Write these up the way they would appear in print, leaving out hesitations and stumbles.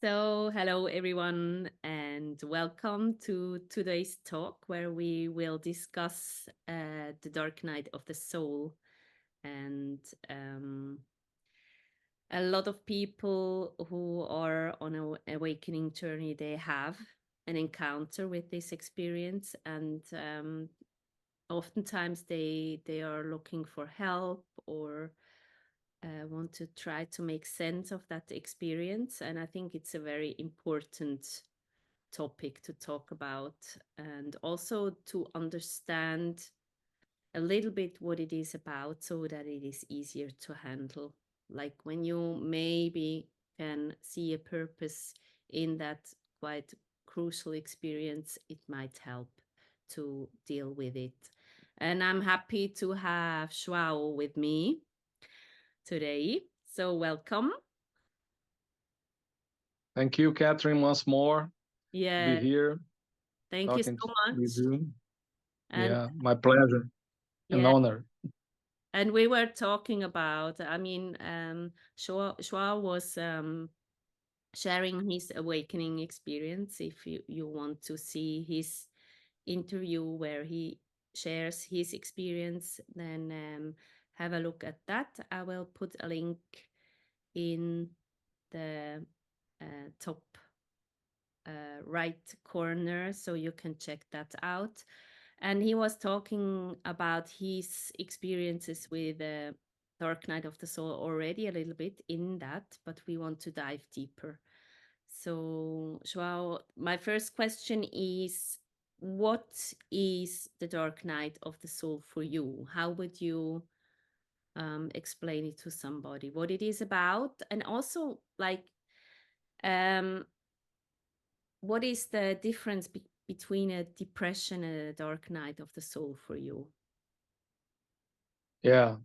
So, hello everyone, and welcome to today's talk where we will discuss the dark night of the soul. And a lot of people who are on an awakening journey, they have an encounter with this experience, and oftentimes they are looking for help or want to try to make sense of that experience. And I think it's a very important topic to talk about and also to understand a little bit what it is about so that it is easier to handle. Like when you maybe can see a purpose in that quite crucial experience, it might help to deal with it. And I'm happy to have Joao with me today. So welcome. Thank you, Catherine, once more to be Yeah, here thank you talking so with much. you. And Yeah, my pleasure and yeah, honor. and we were talking about, Shua was sharing his awakening experience. If you want to see his interview where he shares his experience, then have a look at that. I will put a link in the top right corner so you can check that out. And he was talking about his experiences with Dark Night of the Soul already a little bit in that, but we want to dive deeper. So, Joao, my first question is, what is the Dark Night of the Soul for you? How would you explain it to somebody? What it is about, and also like, um, what is the difference between a depression and a dark night of the soul for you? Yeah,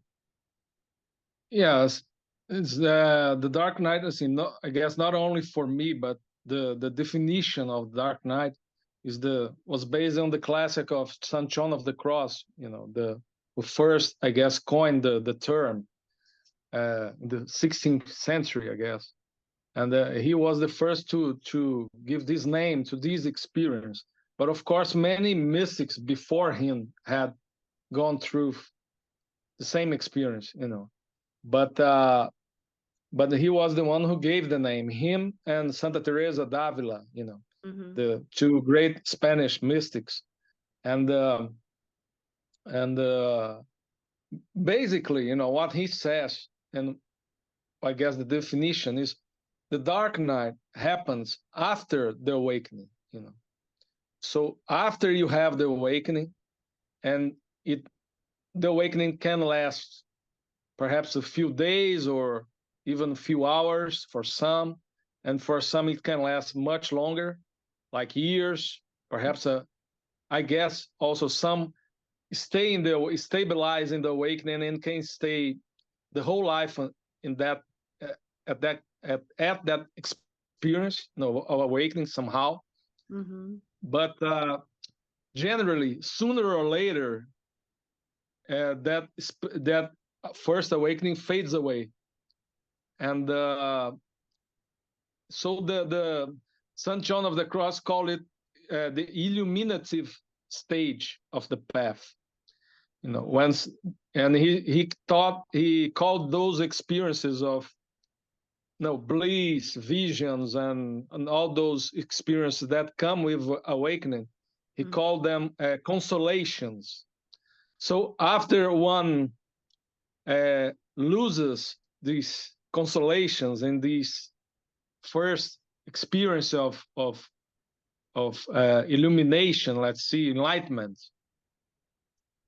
yes. It's the Dark Knight is I guess not only for me, but the definition of Dark Knight is the was based on the classic of Saint John of the Cross. You know, the who first, I guess, coined the term in the 16th century, I guess. And he was the first to give this name to this experience. But of course, many mystics before him had gone through the same experience, you know. But he was the one who gave the name. Him and Santa Teresa d'Avila, you know, Mm-hmm. the two great Spanish mystics. And and basically, you know, what he says, and I guess the definition is the dark night happens after the awakening, you know. So after you have the awakening, and it the awakening can last perhaps a few days or even a few hours for some, and for some it can last much longer, like years, perhaps I guess also some stabilize in the awakening and can stay the whole life in that uh, at that experience, you know, of awakening somehow. Mm-hmm. But generally, sooner or later, that first awakening fades away, and so the Saint John of the Cross called it the illuminative stage of the path. You know, once, and he called those experiences of, you know, bliss, visions, and all those experiences that come with awakening. He called them consolations. So after one loses these consolations and these first experience of illumination, let's see, enlightenment,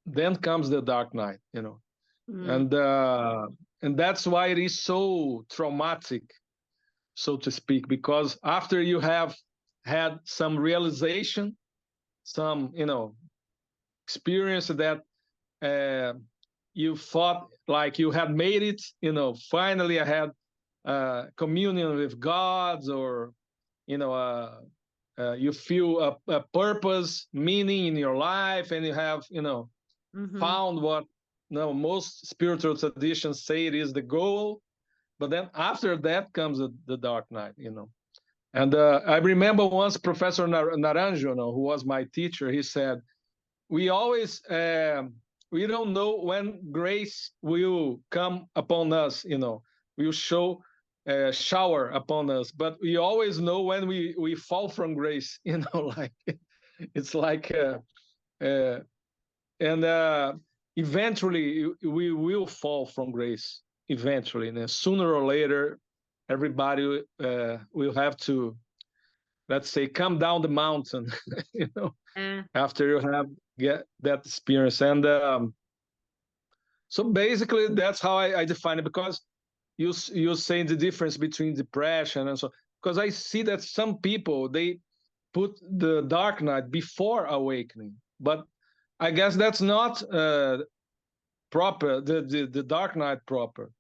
then comes the dark night, you know. Mm-hmm. And that's why it is so traumatic, so to speak, because after you have had some realization, some, you know, experience that uh, you thought like you had made it, you know, finally I had communion with gods, or, you know, you feel a purpose, meaning in your life, and you have, you know, Mm-hmm. found what, you know, most spiritual traditions say it is the goal. But then after that comes the dark night, you know. And I remember once Professor Naranjo, who was my teacher, he said, we always we don't know when grace will come upon us, will shower upon us, but we always know when we fall from grace, like it's like uh, and eventually we will fall from grace eventually, and sooner or later everybody will have to, let's say, come down the mountain, you know Uh, after you have get that experience. And so basically that's how I define it, because you saying the difference between depression and so, because I see that some people, they put the dark night before awakening, but I guess that's not proper, the dark night proper.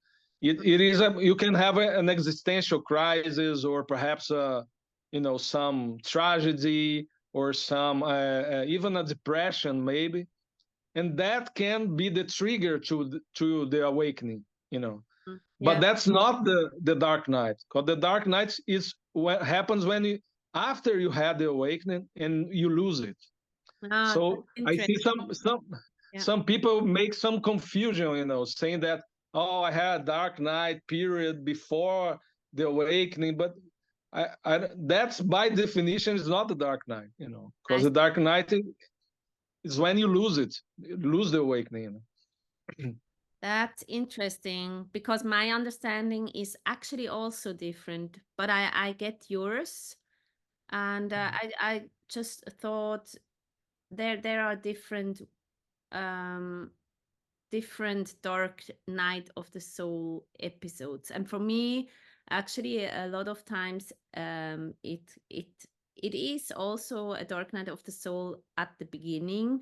It is you can have an existential crisis, or perhaps some tragedy, or some even a depression maybe, and that can be the trigger to the awakening, but yeah. that's not the dark night, because the dark night is what happens when you, after you had the awakening and you lose it. Ah, that's So I interesting. see Yeah. some people make some confusion, saying that, oh, I had a dark night period before the awakening, but that's by definition is not the dark night, because I the dark night is when you lose it, you lose the awakening. That's interesting because my understanding is actually also different, but I get yours, and I just thought there are um, different Dark Night of the Soul episodes, and for me, actually, a lot of times, it is also a Dark Night of the Soul at the beginning,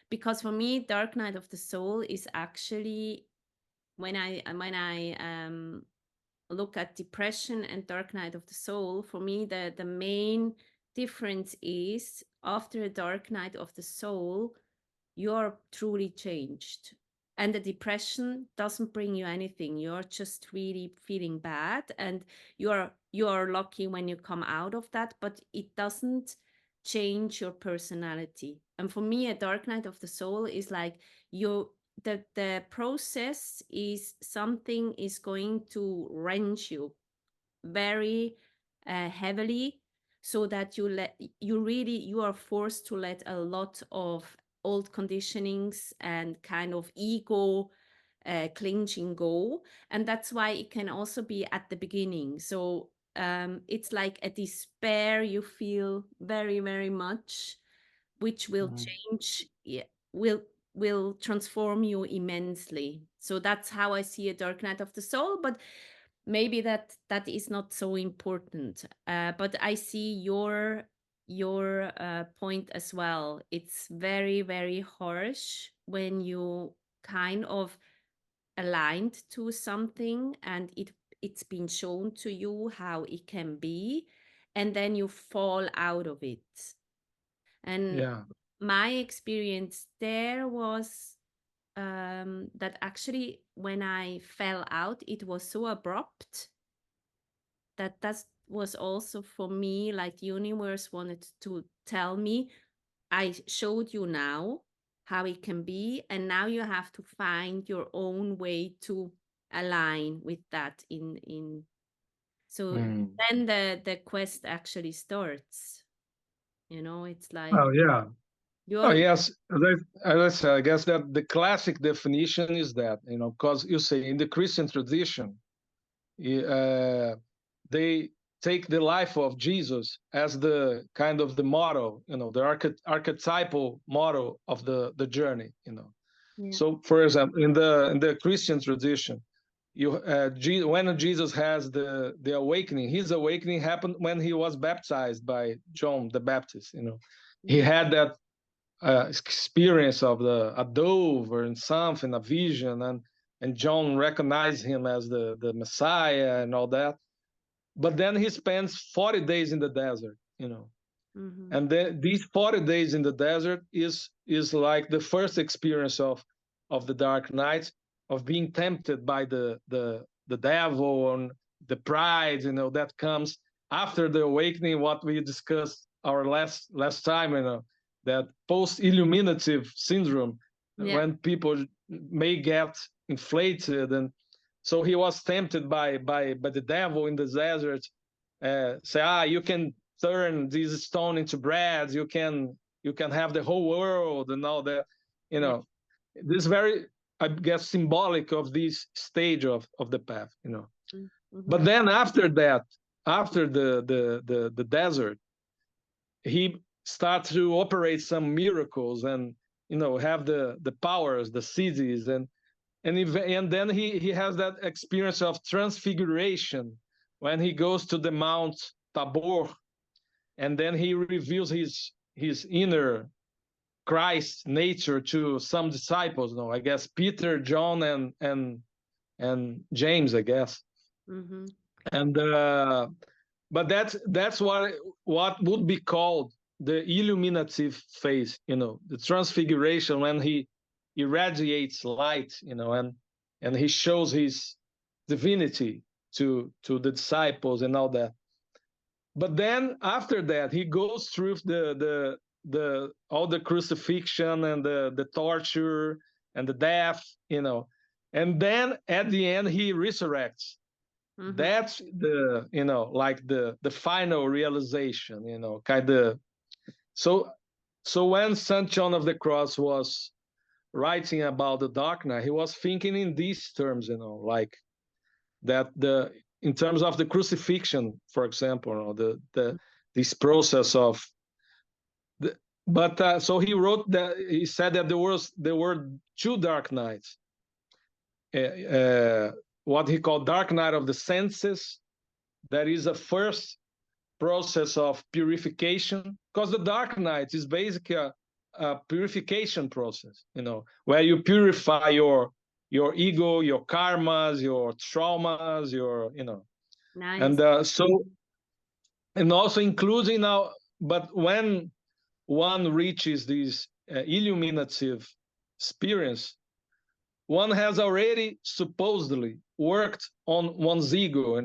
because for me, Dark Night of the Soul is actually when I look at depression and Dark Night of the Soul. For me, the main difference is after a Dark Night of the Soul, you're truly changed. And the depression doesn't bring you anything. You're just really feeling bad, and you're lucky when you come out of that, but it doesn't change your personality. And for me, a Dark Night of the Soul is like you the process is something is going to wrench you very heavily, so that you are forced to let a lot of old conditionings and kind of ego clinching go. And that's why it can also be at the beginning. So it's like a despair you feel very very much, which will Mhm. change, yeah, will transform you immensely. So that's how I see a Dark Night of the Soul. But maybe that is not so important. But I see your point as well. It's very very harsh when you kind of aligned to something, and it's been shown to you how it can be, and then you fall out of it. And Yeah. my experience there was that actually when I fell out, it was so abrupt that was also for me like the universe wanted to tell me, I showed you now how it can be, and now you have to find your own way to align with that in so Mm. then the quest actually starts. It's like Oh, yeah. Oh, you're yes. As I said, I guess that the classic definition is that, because you say in the Christian tradition, uh, they take the life of Jesus as the kind of the model, the archetypal model of the journey. yeah. So, for example, in the Christian tradition, when Jesus has the awakening, his awakening happened when he was baptized by John the Baptist. He Mhm. had that experience of a dove or something, a vision, and John recognized him as the Messiah and all that. But then he spends 40 days in the desert. Mhm. And then these 40 days in the desert is like the first experience of the dark night, of being tempted by the devil and the pride, that comes. after the awakening, what we discussed our last time, that post-illuminative syndrome, Yeah. when people may get inflated, and so he was tempted by the devil in the desert, say, you can turn this stone into bread, you can have the whole world and all that, you Yeah. know. This very, I guess, symbolic of this stage of the path. Mm-hmm. But then after that, after the desert, he starts to operate some miracles, and have the powers, the cities, and then he has that experience of transfiguration when he goes to the Mount Tabor, and then he reveals his inner Christ nature to some disciples. No, I guess Peter, John, and James, I guess. Mm-hmm. And but that's what would be called the illuminative phase, the transfiguration, when he irradiates light, and he shows his divinity to the disciples and all that. But then after that, he goes through the all the crucifixion and the torture and the death, and then at the end he resurrects. Mm-hmm. That's like the final realization, kind of. So when Saint John of the Cross was writing about the dark night, he was thinking in these terms, like that in terms of the crucifixion, for example, the this process of the, but so he wrote that, he said that there were two dark nights, what he called dark night of the senses. That is a first process of purification, because the dark night is basically a purification process, where you purify your ego, your karmas, your traumas, and Nice. and also including now. But when one reaches this illuminative experience, one has already supposedly worked on one's ego,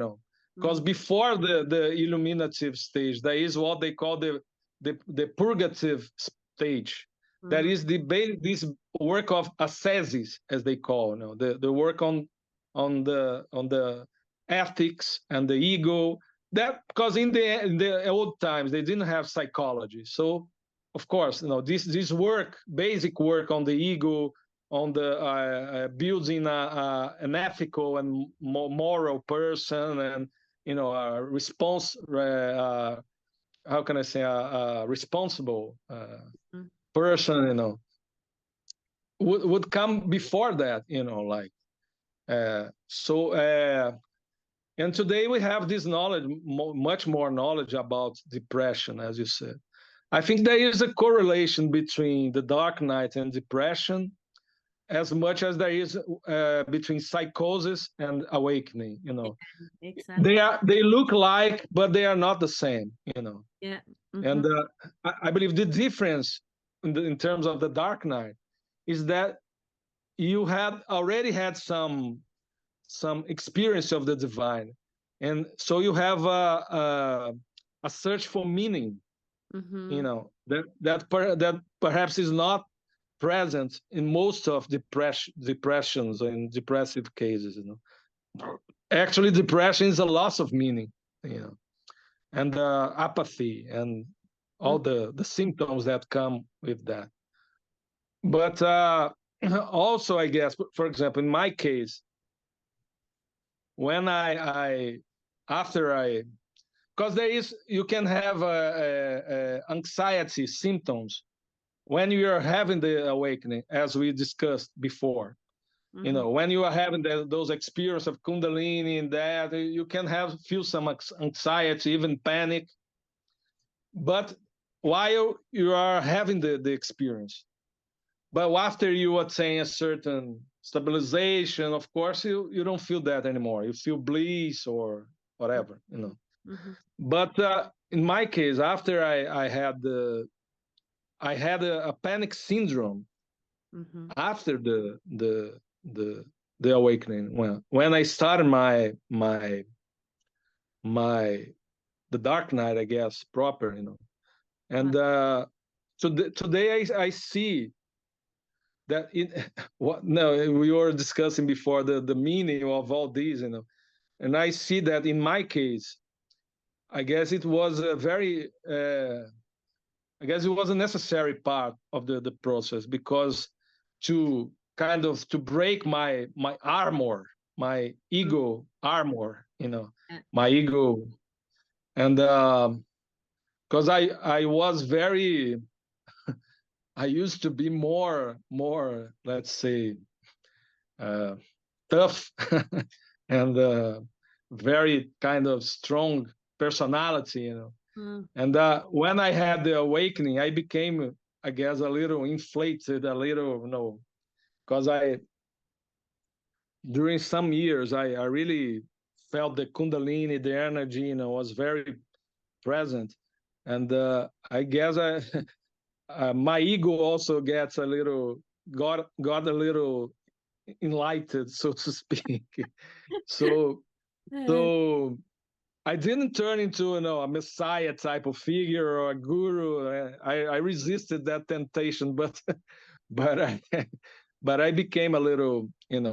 because Mm-hmm. before the illuminative stage, there is what they call the purgative stage. That Mm-hmm. is this work of ascesis, as they call, the work on the ethics and the ego. That, because in the old times they didn't have psychology, so of course, this work, basic work on the ego, on the building an ethical and moral person, and a response. How can I say, a responsible person? Would come before that. Like so. And today we have this knowledge, much more knowledge about depression, as you said. I think there is a correlation between the dark night and depression, as much as there is between psychosis and awakening. Yeah, exactly. They look like, but they are not the same. Yeah. Mm-hmm. And I believe the difference in terms of the dark night is that you had already had some experience of the divine, and so you have a search for meaning. Mm-hmm. That perhaps is not present in most of depressions and depressive cases. Actually, depression is a loss of meaning, and apathy and all the symptoms that come with that. But also, I guess, for example, in my case, when I after I because you can have anxiety symptoms when you are having the awakening, as we discussed before. Mm-hmm. When you are having those experience of kundalini, and that you can feel some anxiety, even panic, but while you are having the experience. But after you attain a certain stabilization, of course, you don't feel that anymore. You feel bliss or whatever. Mm-hmm. But in my case, after I had a panic syndrome Mm-hmm. after the awakening, when I started my the dark night, I guess, proper, Uh, and today I see that in what no we were discussing before the meaning of all these, and I see that in my case, I guess it was a very I guess it was a necessary part of the process, because to kind of to break my armor, my mm, ego armor, yeah. my ego, and because I was very, I used to be more, let's say, uh, tough and very kind of strong personality, Mm, And when I had the awakening, I became, I guess, a little inflated, a little, because during some years, I really felt the Kundalini, the energy, was very present. And I guess my ego also gets a little, got a little enlightened, so to speak. So, uh, so I didn't turn into, a messiah type of figure or a guru. I resisted that temptation, but but I but I became a little, yeah.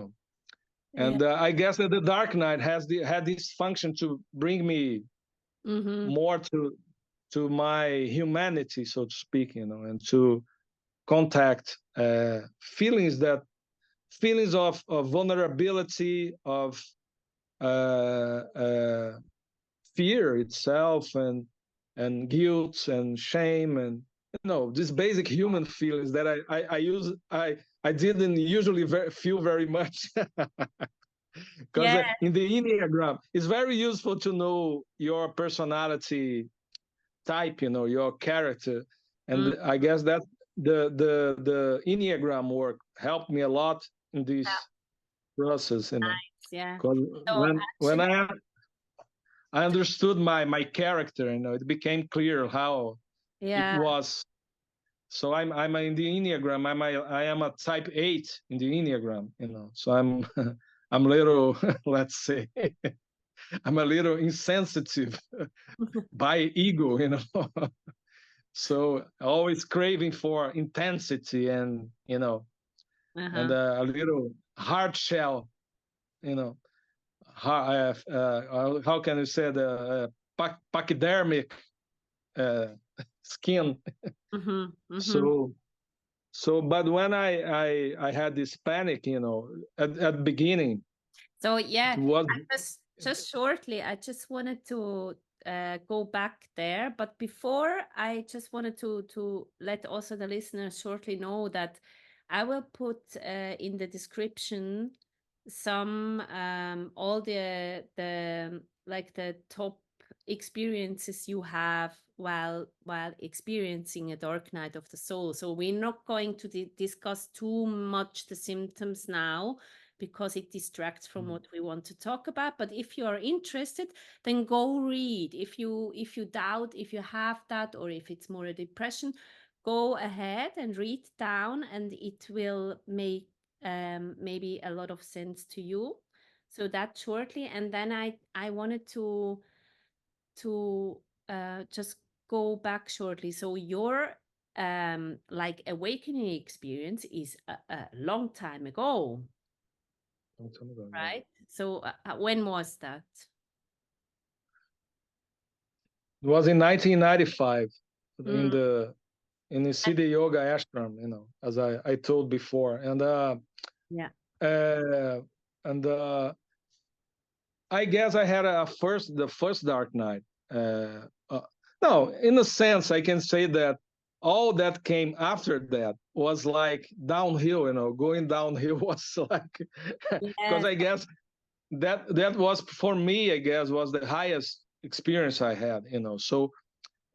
and I guess that the Dark Knight had this function to bring me Mm-hmm. more to my humanity, so to speak, and to contact feelings of vulnerability, of uh, uh, fear itself, and guilt and shame, and these basic human feelings that I didn't usually feel very much. Because Yeah. in the Enneagram, it's very useful to know your personality type, your character, Mm, and I guess that the Enneagram work helped me a lot in yeah. this process, Yeah. because So when actually, I understood my character, it became clear how it yeah. was. So I'm in the Enneagram. I am a type 8 in the Enneagram. So I'm I'm a little, let's say, I'm a little insensitive by ego. So always craving for intensity, and and Uh-huh. a little hard shell. You know, how can you say, the pachydermic uh, skin. Mm-hmm. Mm-hmm. So but when I had this panic, at the beginning, So it yeah, was. just shortly, I just wanted to go back there, but before I just wanted to let also the listeners shortly know that I will put in the description some all the like the top experiences you have while experiencing a dark night of the soul. So we're not going to discuss too much the symptoms now because it distracts from what we want to talk about. But if you are interested, then go read. If you doubt if you have that, or if it's more a depression, go ahead and read down, and it will make maybe a lot of sense to you. So that shortly, and then I wanted to just go back shortly. So your like awakening experience is a long time ago, right? So when was that? It was in 1995 in Mm, the Siddha Yoga ashram, as I told before, yeah. uh, and I guess I had the first dark night. No, in a sense, I can say that all that came after that was like downhill. Going downhill was like, because Yes. I guess that was for me, I guess, was the highest experience I had. So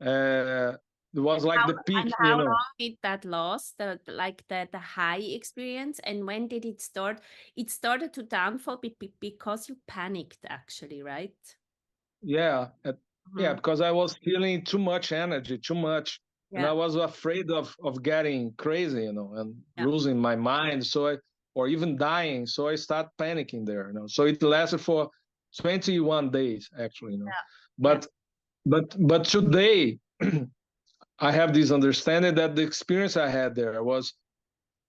uh, it And was like the peak. how long did that last? Like the high experience, and when did it start? It started to downfall because you panicked, actually, right? Yeah, yeah, Mhm. because I was feeling too much energy, too much, and I Yeah. was afraid of getting crazy, and Yeah. losing my mind. Or even dying. So I start panicking there. So it lasted for 21 days, actually. Yeah. Yeah. But but today I have this understanding that the experience I had there was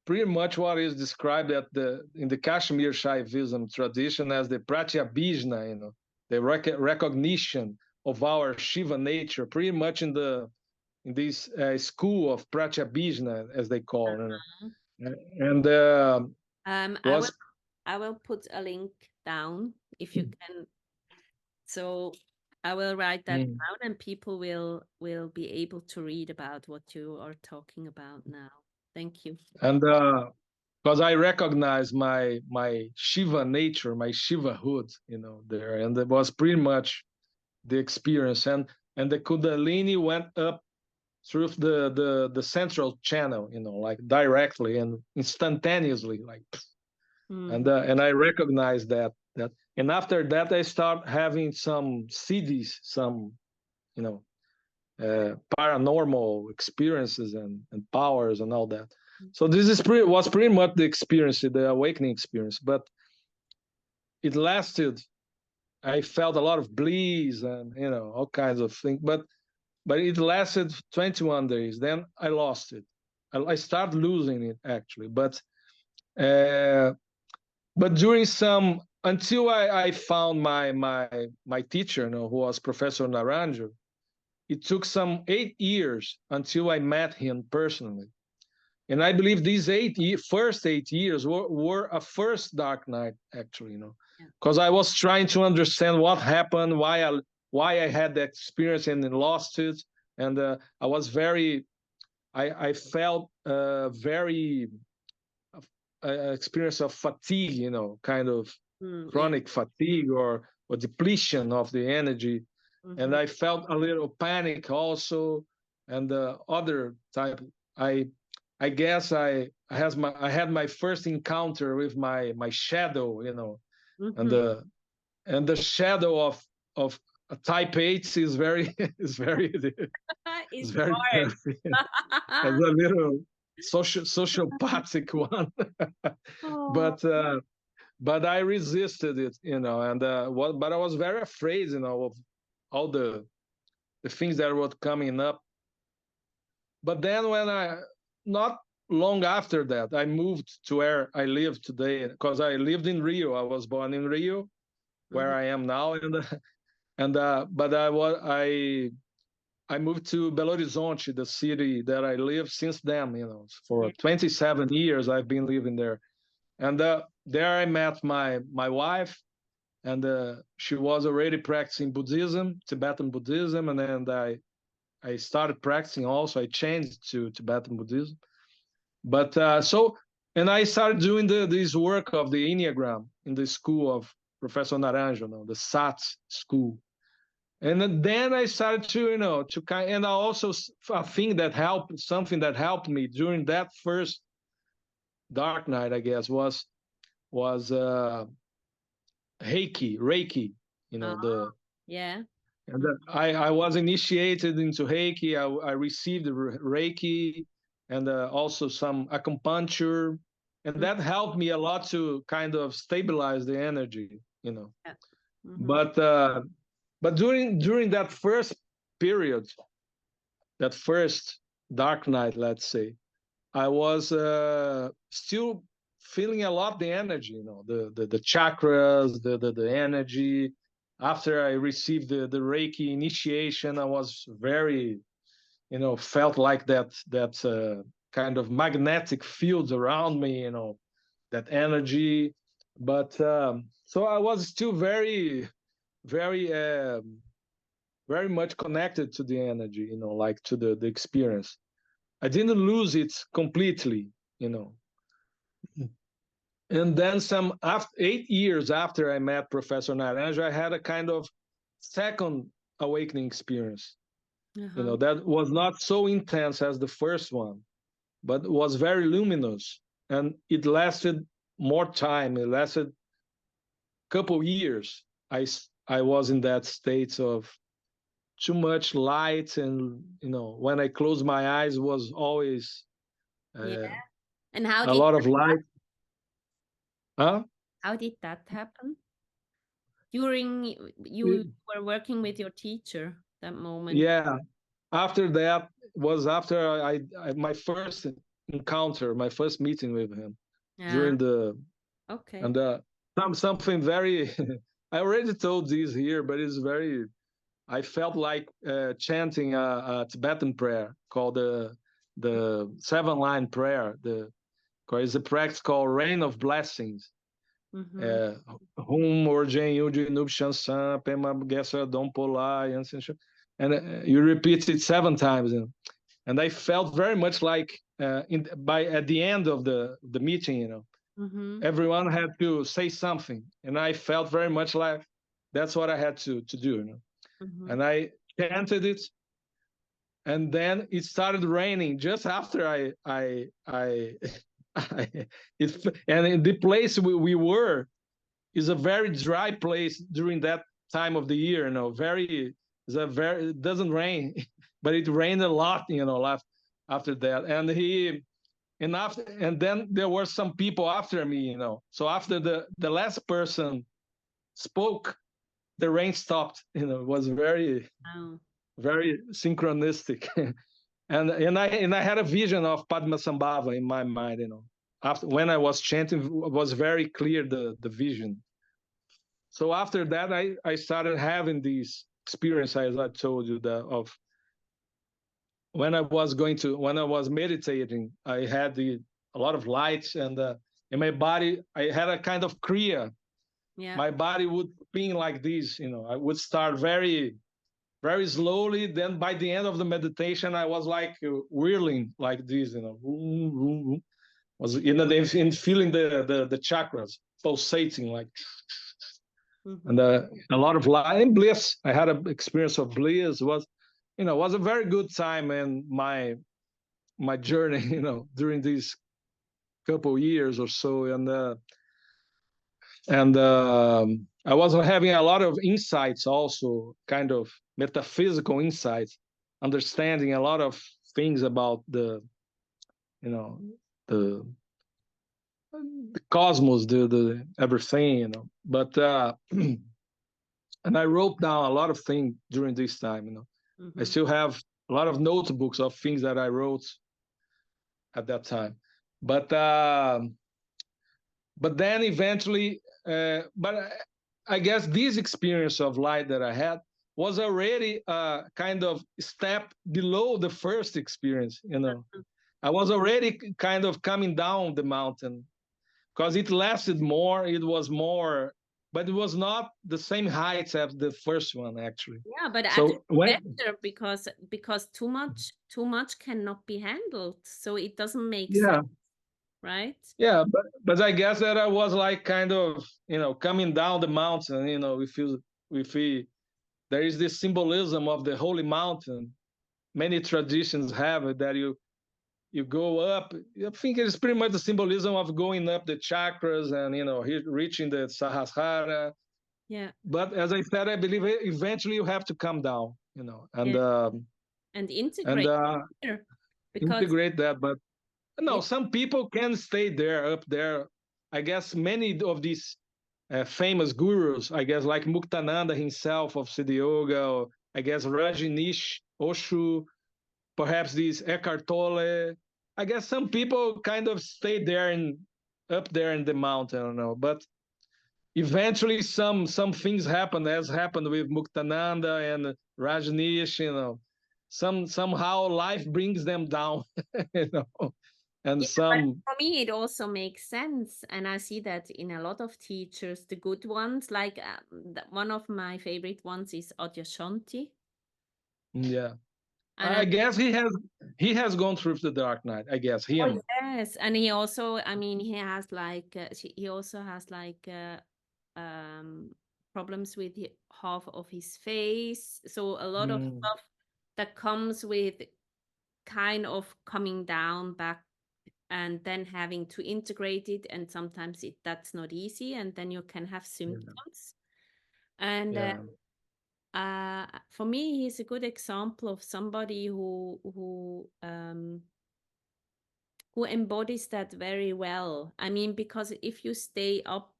pretty much what is described in the Kashmir Shaivism tradition as the pratyabhijna, the recognition of our Shiva nature, pretty much in this school of pratyabhijna, as they call it. And I was will put a link down if you can. So I will write that down, and people will be able to read about what you are talking about now. Thank you. And because I recognize my Shiva nature, my Shivahood, there, and it was pretty much the experience, and the Kundalini went up through the central channel, like directly and instantaneously, like, and I recognize that, and after that I start having some CDs, some paranormal experiences and powers and all that. So this was pretty much the experience, the awakening experience, but it lasted. I felt a lot of bliss and all kinds of things, but it lasted 21 days. Then I lost it. I started losing it actually, uh, but during some until I found my teacher, who was Professor Naranjo. It took some 8 years until I met him personally. And I believe these first 8 years were a first dark night, actually, because I was trying to understand what happened, why I had that experience and then lost it. And I was I felt very experience of fatigue, kind of chronic fatigue or depletion of the energy. And I felt a little panic also, and other type. I guess I had my first encounter with my shadow, and the shadow of a type 8 is very is very It's very hard. as a little sociopathic one, Oh. but I resisted it, and but I was very afraid, of all the things that were coming up. But then when not long after that, I moved to where I live today, because I lived in Rio. I was born in Rio, where I am now, and but I moved to Belo Horizonte, the city that I live since then. For 27 years I've been living there, and there I met my wife, and she was already practicing Buddhism, Tibetan Buddhism, and then I started practicing also. I changed to Tibetan Buddhism. But and I started doing this work of the Enneagram in the school of Professor Naranjo, the SATS school. And then I started to and also a thing that helped, something that helped me during that first dark night, I guess, was Reiki, Yeah. and I was initiated into Reiki. I received Reiki and also some acupuncture, and that helped me a lot to kind of stabilize the energy, Yeah. But during that first period, that first dark night, let's say, I was still feeling a lot the energy, the chakras, the energy. After I received the Reiki initiation, I was very, felt like that kind of magnetic fields around me, that energy. But so I was still very, very much connected to the energy, like to the experience. I didn't lose it completely, And then after 8 years after I met Professor Naranjo, I had a kind of second awakening experience. That was not so intense as the first one, but was very luminous, and it lasted more time. It lasted a couple years. I was in that state of too much light, and when I closed my eyes was always And how a did lot of light. Huh? how did that happen? During you were working with your teacher? that moment? Yeah. After that was after I my first encounter, my first meeting with him Yeah. during the Okay. and something very. I already told this here, but it's very. I felt like chanting a Tibetan prayer called the seven line prayer. The It's a practice called Rain of Blessings. Mm-hmm. É, Hum Orjen Yuji Nub Shansan Pema Gessa Dom Polai and you repeat it seven times, and I felt very much like by at the end of the meeting, Mm-hmm. everyone had to say something, and I felt very much like that's what I had to do, Mm-hmm. and I chanted it, and then it started raining just after I it, and in the place we were is a very dry place during that time of the year. Very it doesn't rain, but it rained a lot. After that, and then there were some people after me. So after the last person spoke, the rain stopped. It was very Oh. very synchronistic, and I had a vision of Padmasambhava in my mind. After when I was chanting, it was very clear the vision. So after that, I started having these experience, as I told you, of when I was meditating, I had a lot of lights, and in my body, I had a kind of kriya. Yeah. My body would spin like this. I would start very, very slowly. Then by the end of the meditation, I was like whirling like this. Was in feeling the chakras pulsating like, Mm-hmm. and a lot of light and bliss. I had an experience of bliss. Was a very good time in my journey. During these couple years or so, and I was having a lot of insights, also kind of metaphysical insights, understanding a lot of things about you know the the cosmos, the everything. But and I wrote down a lot of things during this time. I Mm-hmm. still have a lot of notebooks of things that I wrote at that time. But but then eventually, but I guess this experience of light that I had was already kind of step below the first experience. I was already kind of coming down the mountain because it lasted more. It was more, but it was not the same heights as the first one actually. Yeah, but actually So when better because too much cannot be handled, so it doesn't make sense, yeah right? yeah, but I guess that I was like kind of coming down the mountain. We feel there is this symbolism of the holy mountain. Many traditions have it that you go up. I think it's pretty much the symbolism of going up the chakras and reaching the Sahasrara. Yeah, But as I said, I believe eventually you have to come down, yeah, and and and integrate here because integrate that. But yeah, no, some people can stay there up there. I guess many of these famous gurus, I guess like Muktananda himself of Siddha Yoga, or I guess Rajneesh, Oshu, perhaps these Eckhart Tolle. I guess some people kind of stay there and up there in the mountain. I don't know, but eventually some things happen, as happened with Muktananda and Rajneesh. Somehow life brings them down. you know, and yeah, but some for me it also makes sense, and I see that in a lot of teachers, the good ones, like one of my favorite ones is Adyashanti, yeah. and I guess he has gone through the dark night. I guess oh him. yes, and he also, I mean, he also has like um problems with half of his face. So a lot of Mm, stuff that comes with kind of coming down back and then having to integrate it, and sometimes that's not easy, and then you can have yeah, symptoms. And yeah, for me, he's a good example of somebody who embodies that very well. I mean, because if you stay up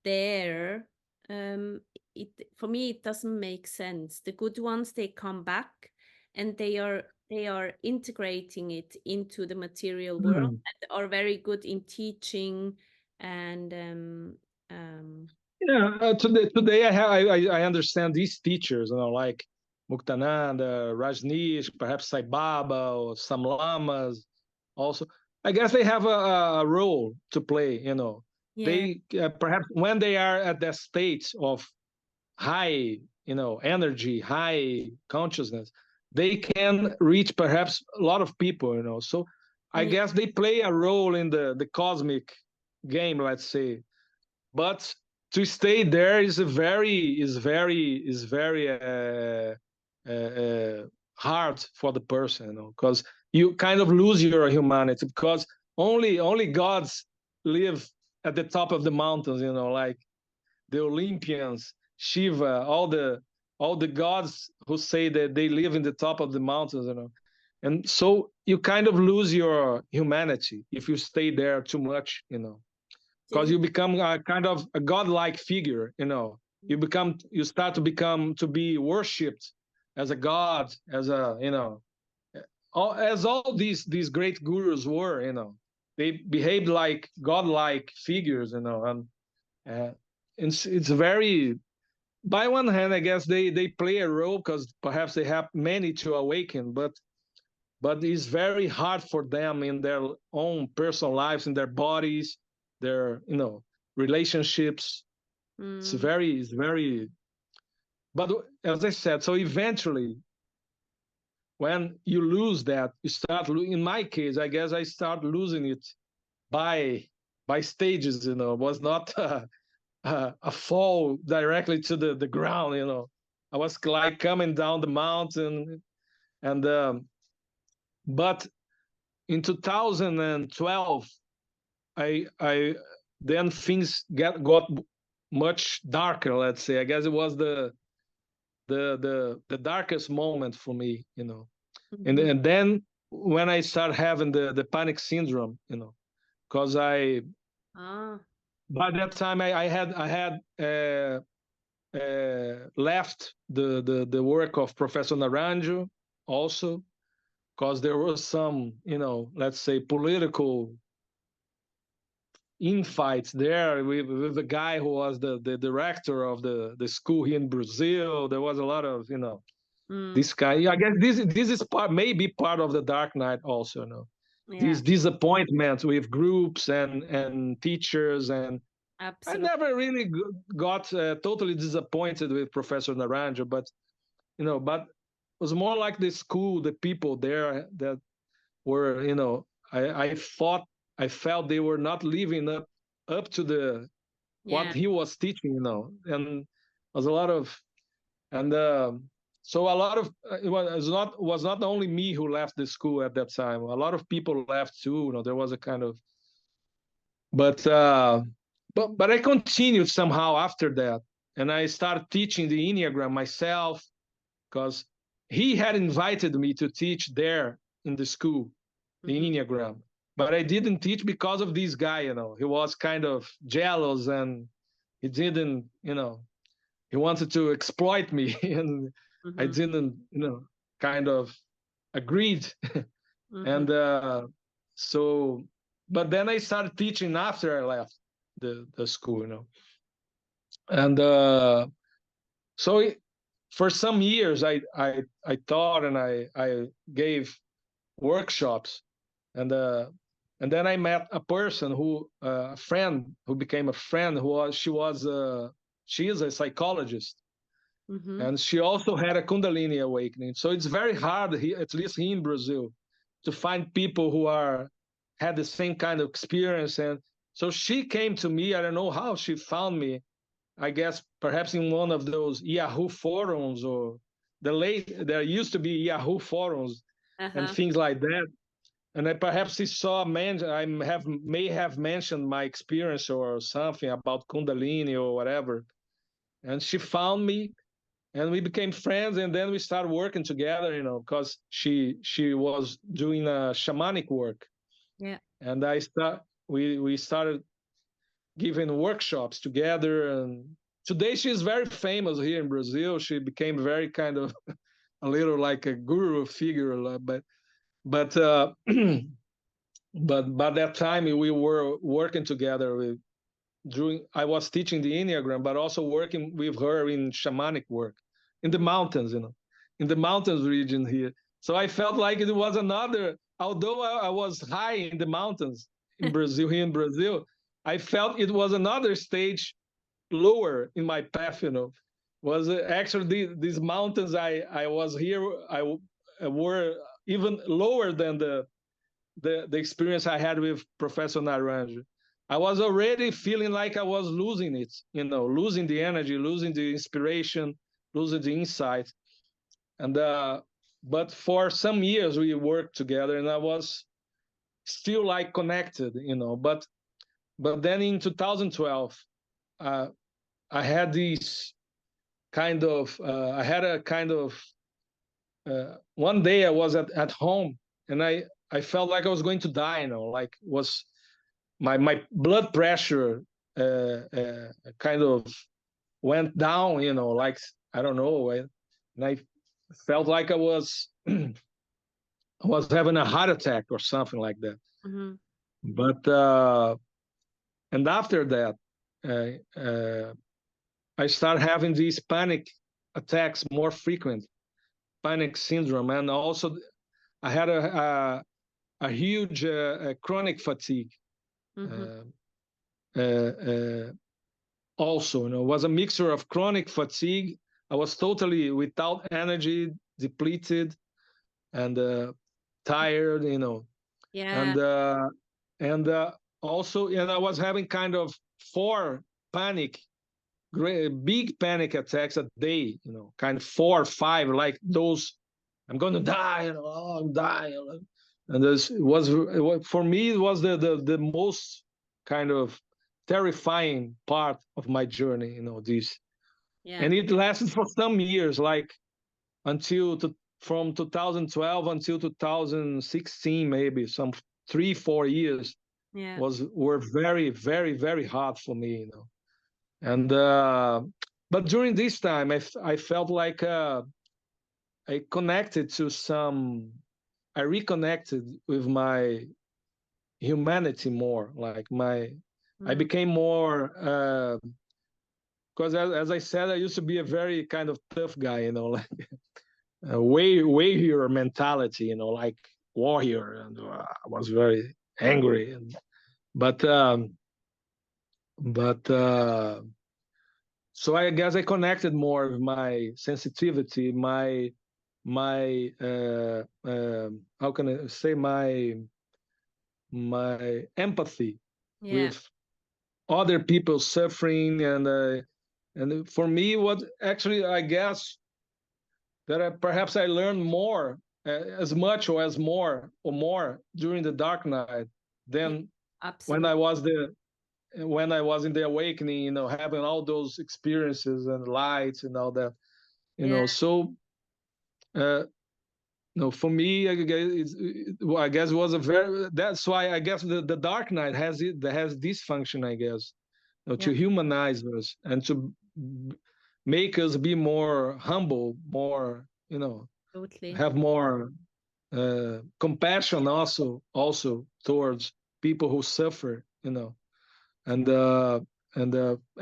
there, um, it for me it doesn't make sense. The good ones, they come back and they are integrating it into the material world Mm. and are very good in teaching and Yeah, today I understand these teachers, like Muktananda, Rajneesh, perhaps Sai Baba or some lamas. Also, I guess they have a role to play. yeah, They perhaps when they are at that state of high, energy, high consciousness, they can reach perhaps a lot of people. So I yeah, guess they play a role in the cosmic game, let's say. But to stay there is very hard for the person, because you kind of lose your humanity, because only gods live at the top of the mountains, like the Olympians, Shiva, all the gods who say that they live in the top of the mountains, and so you kind of lose your humanity if you stay there too much, because this you become a kind of a godlike figure. You start to become to be worshipped as a god, as a as all these great gurus were. They behaved like godlike figures, and uh, it's very, by one hand, I guess they play a role because perhaps they have many to awaken, but it's very hard for them in their own personal lives, in their bodies, their relationships. mm, It's very. But as I said, so eventually, when you lose that, you start. In my case, I guess I start losing it by by stages. It was not a fall directly to the ground. I was like coming down the mountain, and but in 2012 I then things got much darker. Let's say, I guess it was the darkest moment for me, and mhm. and then when I start having the panic syndrome, because I Ah, by that time I had left the work of Professor Naranjo also, because there was some, let's say, political infights there with the guy who was the director of the school here in Brazil. There was a lot of, mm, this guy. I guess this is part, maybe part of the Dark Night also. yeah, These disappointments with groups and teachers, and I absolutely. never really got totally disappointed with Professor Naranjo, but it was more like the school, the people there that were, I felt they were not living up to the what Yeah, he was teaching, and was a lot of, and so a lot of it was not only me who left the school at that time. A lot of people left too. There was a kind of, but I continued somehow after that, and I started teaching the Enneagram myself, because he had invited me to teach there in the school, the mhm, Enneagram. But I didn't teach because of this guy. He was kind of jealous, and he didn't, he wanted to exploit me, and I mhm, didn't, kind of agreed. mhm, And so, but then I started teaching after I left the school, and so for some years I taught, and I gave workshops, and then I met a person who a friend who became a friend, who was she is a psychologist, mhm. and she also had a Kundalini awakening. So it's very hard here, at least here in Brazil, to find people who are had the same kind of experience. And so she came to me. I don't know how she found me. I guess perhaps in one of those Yahoo forums, or there used to be Yahoo forums and Uh-huh. things like that. And I perhaps he saw may have mentioned my experience or something about Kundalini or whatever. And she found me, and we became friends, and then we started working together, because she was doing shamanic work, Yeah. and we started giving workshops together, and today she's very famous here in Brazil. She became very kind of a little like a guru figure, but but by that time we were working together with during I was teaching the Enneagram, but also working with her in shamanic work in the Mm. mountains, in the mountains region here. So I felt like it was another, although I was high in the mountains in Brazil, here in Brazil, I felt it was another stage lower in my path, was actually these mountains I was here, were even lower than the experience I had with Professor Naranja. I was already feeling like I was losing it, losing the energy, losing the inspiration, losing the insight. And but for some years we worked together, and I was still like connected, But then in 2012, uh, I had these I had a kind of one day I was at home, and I felt like I was going to die, like was my blood pressure kind of went down, like I don't know, and I felt like I was having a heart attack or something like that. Mm-hmm. But and after that, I started having these panic attacks more frequent, panic syndrome, and also I had a huge chronic fatigue. Mm-hmm. Uh, uh, uh, Also, was a mixture of chronic fatigue. I was totally without energy, depleted, and tired, Yeah. and and also, and I was having kind of four panic, big panic attacks a day, kind of 4 or 5, like those, I'm going to die, oh, I'm dying. And this for me, it was the most kind of terrifying part of my journey, this. Yeah. And it lasted for some years, like until from 2012 until 2016, maybe some 3 4 years Yeah. were very, very, very hard for me, And but during this time, I felt like I connected to some. I reconnected with my humanity more. Like I Mm. became more because as I said, I used to be a very kind of tough guy, like a warrior mentality, like warrior, and I was very angry. But but so I guess I connected more with my sensitivity, my how can I say, my empathy Yeah. with other people suffering, and for me, what actually I guess that perhaps I learned more, as much or as more during the dark night Yeah. than when Absolutely. I was in the awakening, having all those experiences and lights and all that, Yeah. So uh, no, for me, I guess it was a very. That's why I guess the Dark Knight has this function, I guess, Yeah. to humanize us and to make us be more humble, more, Totally. have more compassion also towards people who suffer, and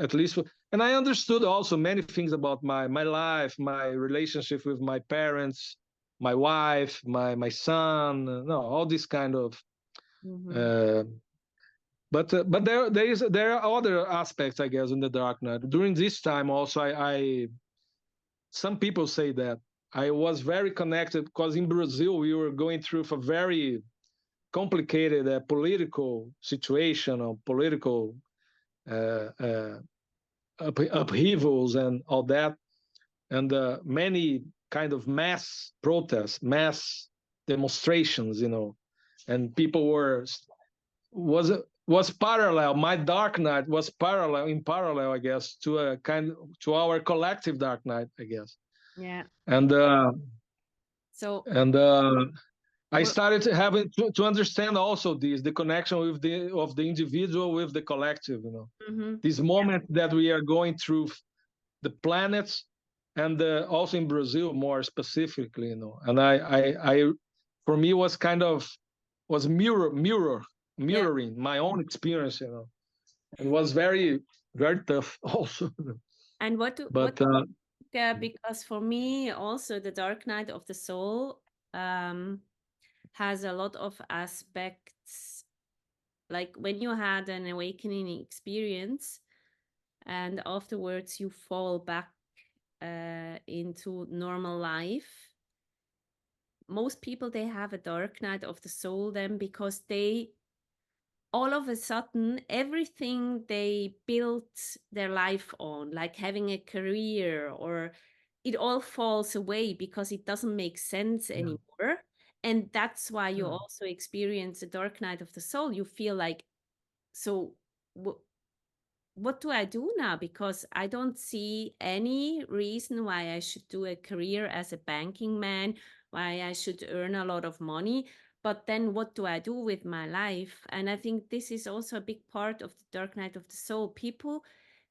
at least, and I understood also many things about my life, my relationship with my parents, my wife, my son, no, all this kind of Mm-hmm. uh, but there are other aspects, I guess, in the Dark Knight during this time also. I Some people say that I was very connected because in Brazil we were going through a very complicated political situation, or political uh, uh, upheavals and all that, and many kind of mass protests, mass demonstrations, and people was was parallel. My Dark Night was parallel, I guess, to a kind to our collective Dark Night, I guess, Yeah. and So and I what? started having to understand also the connection with the of the individual with the collective, Mm-hmm. this Yeah. moment that we are going through, the planets, and also in Brazil more specifically, and for me was kind of was Yeah. mirroring my own experience, and was very very tough also. And what But because for me also the Dark Night of the Soul um has a lot of aspects, like when you had an awakening experience and afterwards you fall back into normal life. Most people, they have a dark night of the soul then, because they all of a sudden everything they built their life on, like having a career, or it all falls away because it doesn't make sense yeah, anymore. And that's why you yeah, also experience a dark night of the soul. You feel like, so what do I do now? Because I don't see any reason why I should do a career as a banking man, why I should earn a lot of money. But then what do I do with my life? And I think this is also a big part of the Dark Night of the Soul. People,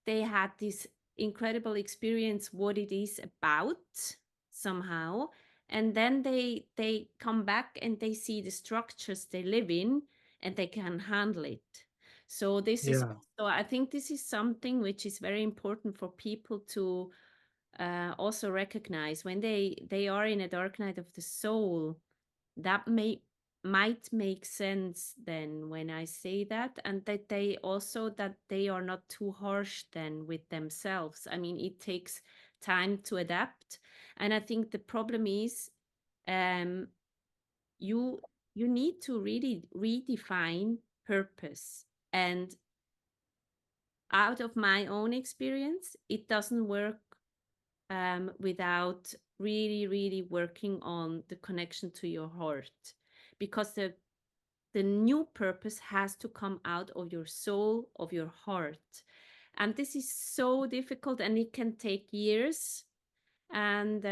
they had this incredible experience, what it is about somehow. And then they come back and they see the structures they live in and they can handle it. So this is yeah, so I think this is something which is very important for people to also recognize when they are in a dark night of the soul. That might make sense then when I say that, and that they also that they are not too harsh then with themselves. I mean, it takes time to adapt, and I think the problem is um, you you need to really redefine purpose. And out of my own experience, it doesn't work without really, really working on the connection to your heart, because the new purpose has to come out of your soul, of your heart. And this is so difficult, and it can take years. And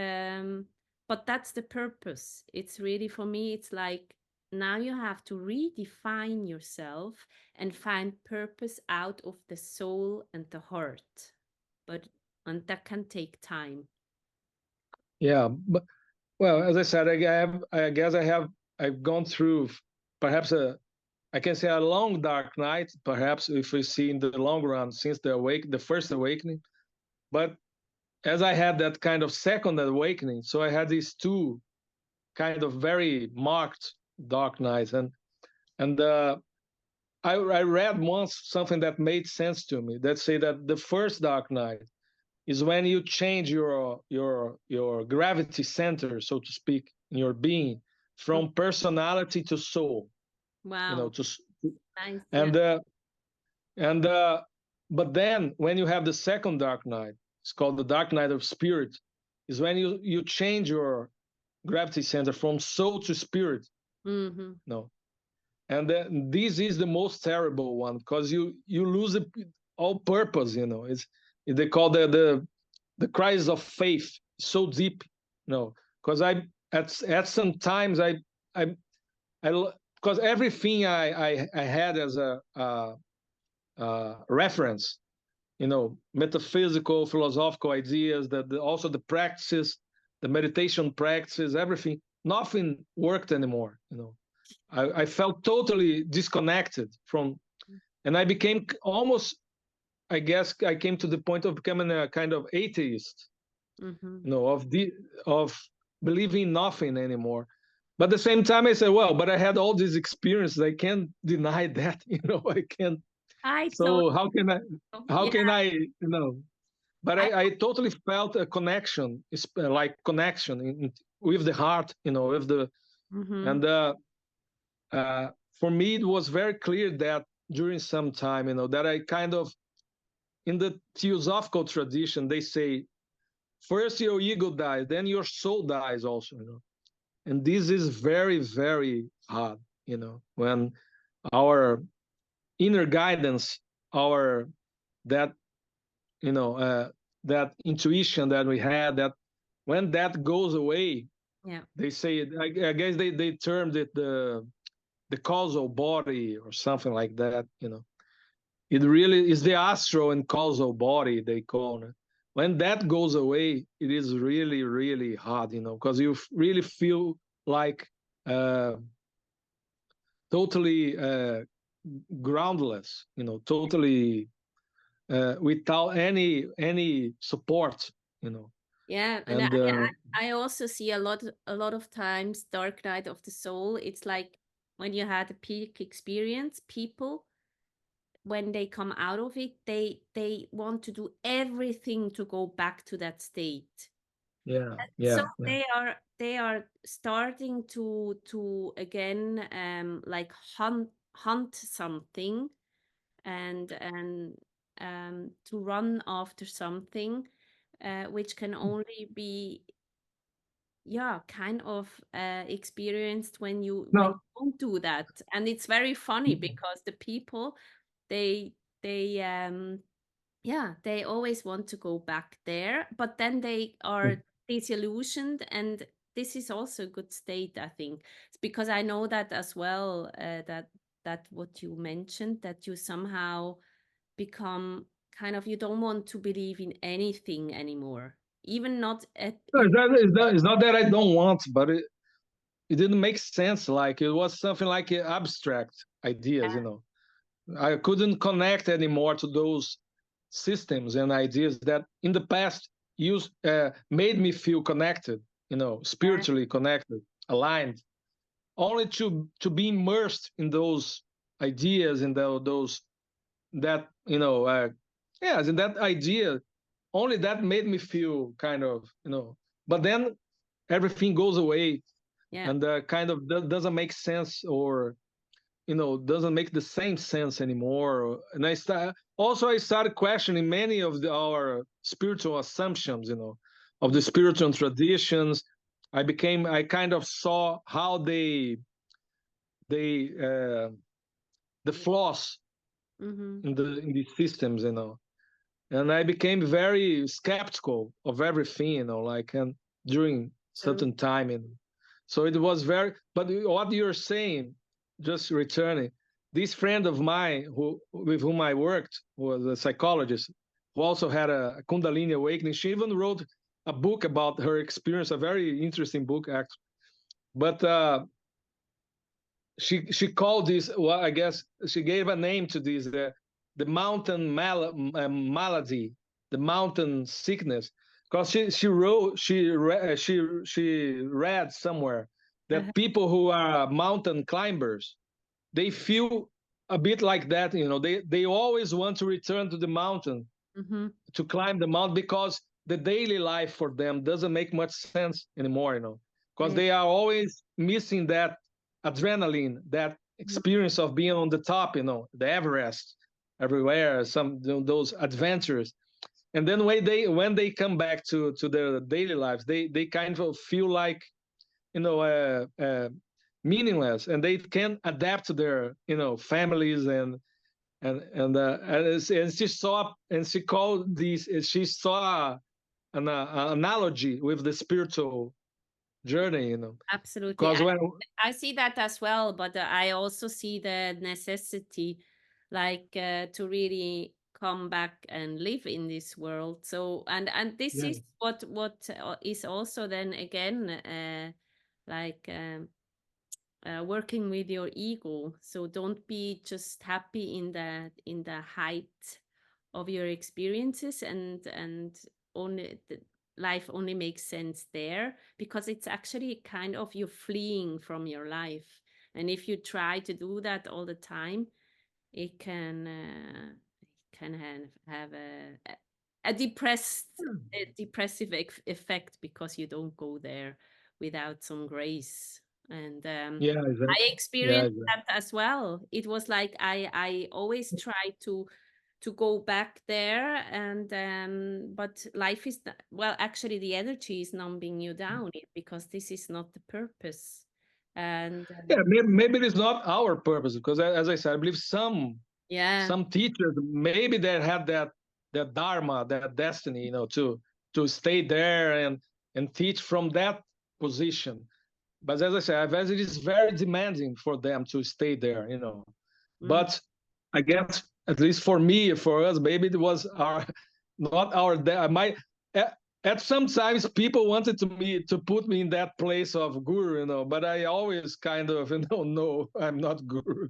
but that's the purpose. It's really, for me, it's like now you have to redefine yourself and find purpose out of the soul and the heart. But and that can take time. yeah. But well, as I said, I guess I've gone through perhaps I can say a long dark night, perhaps if we see in the long run since the first awakening. But as I had that kind of second awakening, so I had these two kind of very marked dark nights, and I read once something that made sense to me. That say that the first dark night is when you change your gravity center, so to speak, in your being Mm. from personality to soul. Wow. To Nice. Yeah. and and but then when you have the second dark night, it's called the dark night of spirit, is when you change your gravity center from soul to spirit. Mm-hmm. No, and then this is the most terrible one because you lose all purpose. It's they call the crisis of faith so deep. Because I at some times I because everything I had as a reference, metaphysical, philosophical ideas, also the practices, the meditation practices, everything, nothing worked anymore. I felt totally disconnected from, and I became almost, I guess, I came to the point of becoming a kind of atheist, Mm-hmm. of believing nothing anymore. But at the same time, I said, well, but I had all these experiences. I can't deny that, I can't. I totally So how yeah. can but I I totally felt a connection, like connection with the heart, with the, mm-hmm. and for me, it was very clear that during some time, that I kind of, in the theosophical tradition, they say, first your ego dies, then your soul dies also, and this is very, very hard, when our inner guidance, our, that, that intuition that we had, that when that goes away, yeah. they say, I guess they termed it the causal body or something like that. It really is the astral and causal body, they call it. when that goes away, it is really, really hard, because you really feel like uh, totally groundless, totally without any support, Yeah, and and I also see a lot of times Dark Night of the Soul. It's like when you had a peak experience, people when they come out of it, they want to do everything to go back to that state. yeah, So yeah, yeah. they are starting to again like hunt something and to run after something which can only be yeah kind of experienced when you No, don't do that. And it's very funny because the people they yeah, they always want to go back there, but then they are disillusioned, and this is also a good state, I think. It's because I know that as well, that what you mentioned, that you somehow become kind of you don't want to believe in anything anymore, even not at no, in it's not that I don't want, but it didn't make sense. Like it was something like abstract ideas, I couldn't connect anymore to those systems and ideas that in the past made me feel connected, yeah, spiritually connected, aligned, only to be immersed in those ideas and those that yes, and that idea only that made me feel kind of but then everything goes away yeah, and kind of doesn't make sense, or doesn't make the same sense anymore. And I started questioning many of our spiritual assumptions, of the mm, spiritual traditions. I kind of saw how they the flaws mm-hmm, in these systems, and I became very skeptical of everything, like, and during absolutely. certain time, and so it was very. But what you're saying, just returning, this friend of mine with whom I worked was a psychologist who also had a Kundalini awakening. She even wrote a book about her experience, a very interesting book, actually. But she called this, well, I guess she gave a name to this, the mountain malady, the mountain sickness, because she read somewhere Uh-huh, that people who are mountain climbers, they feel a bit like that, they always want to return to the mountain mm-hmm, to climb the mountain, because the daily life for them doesn't make much sense anymore, because yeah, they are always missing that adrenaline, that mhm, experience of being on the top, the Everest, everywhere, some those adventures. And then when they come back to their daily lives, they kind of feel like you know uh, uh, meaningless, and they can adapt to their families, and she called these, she saw an analogy with the spiritual journey, absolutely. because when I see that as well, but I also see the necessity, like to really come back and live in this world. So, and this yeah, is what is also then again like working with your ego. So don't be just happy in the height of your experiences and only life only makes sense there, because it's actually kind of you fleeing from your life. And if you try to do that all the time, it can have a depressive effect, because you don't go there without some grace. And yeah, exactly. I Yeah, experienced exactly. that as well. It was like I always try to go back there, and but life is well, actually the energy is numbing you down, because this is not the purpose. And Yeah, maybe it is not our purpose, because as I said, I believe yeah. some teachers, maybe they had that dharma, that destiny, to stay there and teach from that position. But as I said, as it is very demanding for them to stay there, Mm, But I guess, at least for me, for us, maybe it was our not our my at sometimes people wanted to put me in that place of guru, but I always kind of, no, I'm not guru.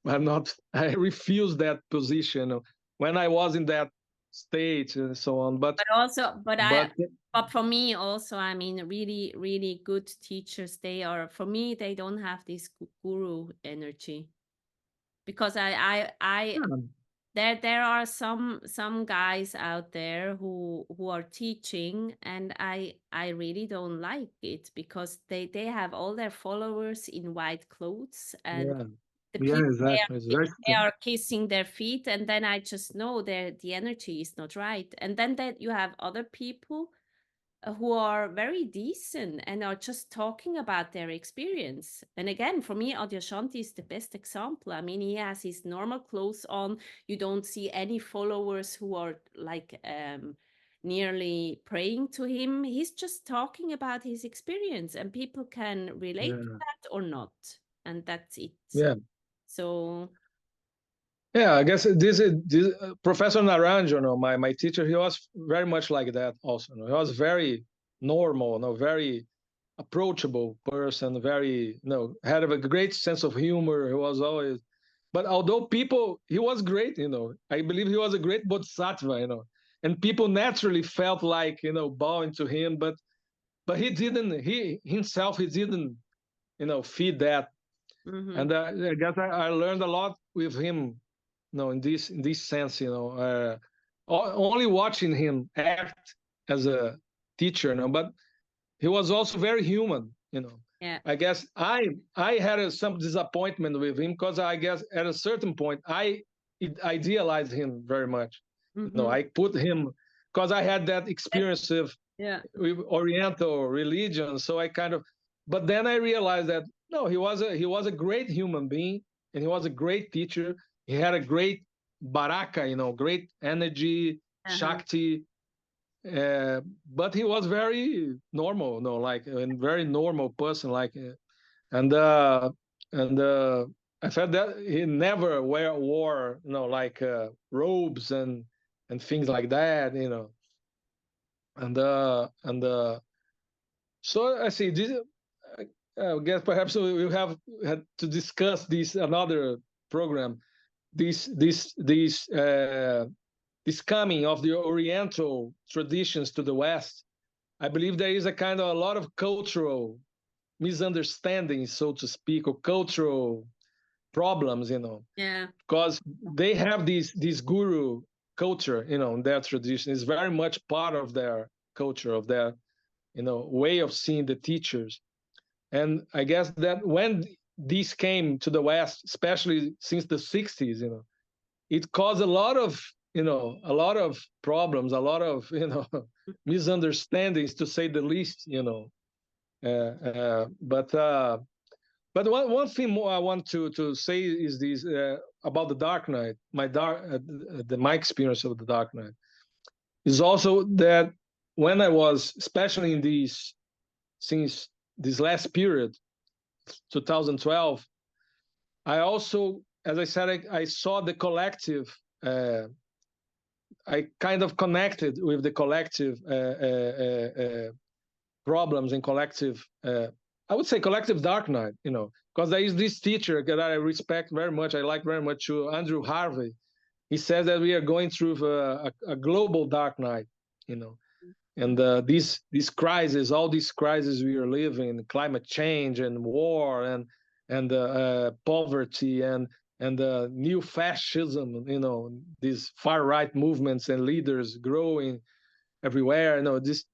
I'm not. I refuse that position when I was in that state and so on. But also, But but for me also, I mean, really, really good teachers, for me, they don't have this guru energy, because there are some guys out there who are teaching, and I really don't like it, because they have all their followers in white clothes, and yeah, the yeah, people, exactly. It's very they are kissing their feet, and then I just know the energy is not right. And then that you have other people who are very decent and are just talking about their experience. And again, for me, Adyashanti is the best example. I mean, he has his normal clothes on. You don't see any followers who are like nearly praying to him. He's just talking about his experience, and people can relate to yeah, that or not. And that's it. yeah. So, Yeah, I guess this Professor Naranjo, my teacher, he was very much like that also. He was very normal, very approachable person, very, had a great sense of humor. He was always, but although people, he was great, I believe he was a great bodhisattva, and people naturally felt like, bowing to him, but he didn't, he himself, he didn't, feed that. mhm, And I guess I learned a lot with him, in this sense, only watching him act as a teacher, but he was also very human. yeah. I guess I had some disappointment with him because I guess at a certain point I idealized him very much. Mhm, I put him because I had that that- experience with yeah. Oriental religion. So I kind of, but then I realized that no, he was a great human being, and he was a great teacher. He had a great baraka, great energy, Uh-huh. shakti, but he was very normal, like a very normal person, like, and and I felt that he never wore, like robes and things like that, and so I see this. I guess perhaps we will have had to discuss this another program. This coming of the Oriental traditions to the West. I believe there is a kind of a lot of cultural misunderstandings, so to speak, or cultural problems, Yeah. because they have this guru culture, in their tradition. It's very much part of their culture, of their, way of seeing the teachers. And I guess that when these came to the West, especially since the 60s, it caused a lot of problems, a lot of, misunderstandings, to say the least, but one thing more I want to say is this, about the Dark Knight. My experience of the Dark Knight is also that when I was, especially in these, since this last period, 2012, I also, as I said, I saw the collective. I kind of connected with the collective problems and collective. I would say collective Dark Knight. Because there is this teacher that I respect very much. I like very much, Andrew Harvey. He says that we are going through a global Dark Night. You know, and these crises, all these crises we are living, climate change and war and poverty and new fascism, these far right movements and leaders growing everywhere. This